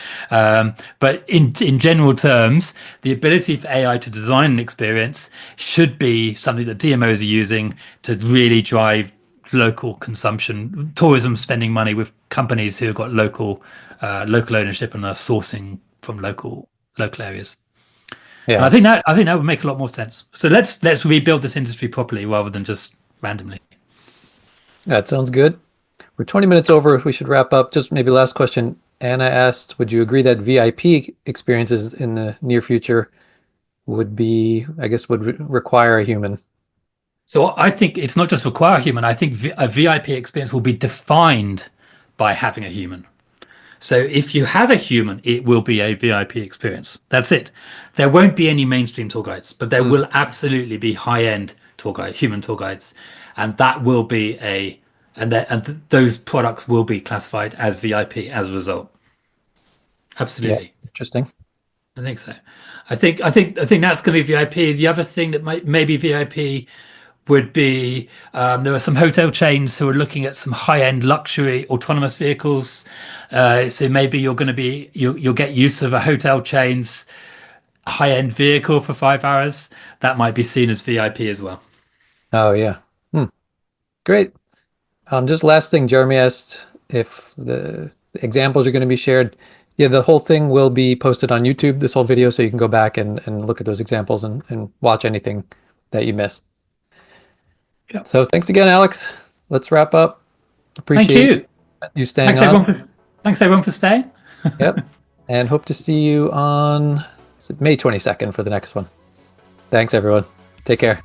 But in general terms, the ability for AI to design an experience should be something that DMOs are using to really drive local consumption, tourism, spending money with companies who have got local ownership and are sourcing from local areas. Yeah, And I think that would make a lot more sense. So let's rebuild this industry properly rather than just randomly. that sounds good. We're 20 minutes over. We should wrap up. Just maybe last question. Anna asked, would you agree that VIP experiences in the near future would require a human? So I think it's not just require a human. I think a VIP experience will be defined by having a human. So if you have a human, it will be a VIP experience. That's it. There won't be any mainstream tour guides, but there will absolutely be high-end human tour guides, and that will be those products will be classified as VIP as a result. Absolutely. Yeah, interesting. I think so. I think that's going to be VIP. The other thing that may be VIP would be there are some hotel chains who are looking at some high-end luxury autonomous vehicles. So maybe you'll get use of a hotel chain's high-end vehicle for 5 hours. That might be seen as VIP as well. Oh yeah. Great. Just last thing, Jeremy asked if the examples are going to be shared. Yeah, the whole thing will be posted on YouTube, this whole video, so you can go back and look at those examples and watch anything that you missed. Yeah. So thanks again, Alex. Let's wrap up. Appreciate you staying on. Thanks everyone for staying. Yep. And hope to see you on May 22nd for the next one. Thanks, everyone. Take care.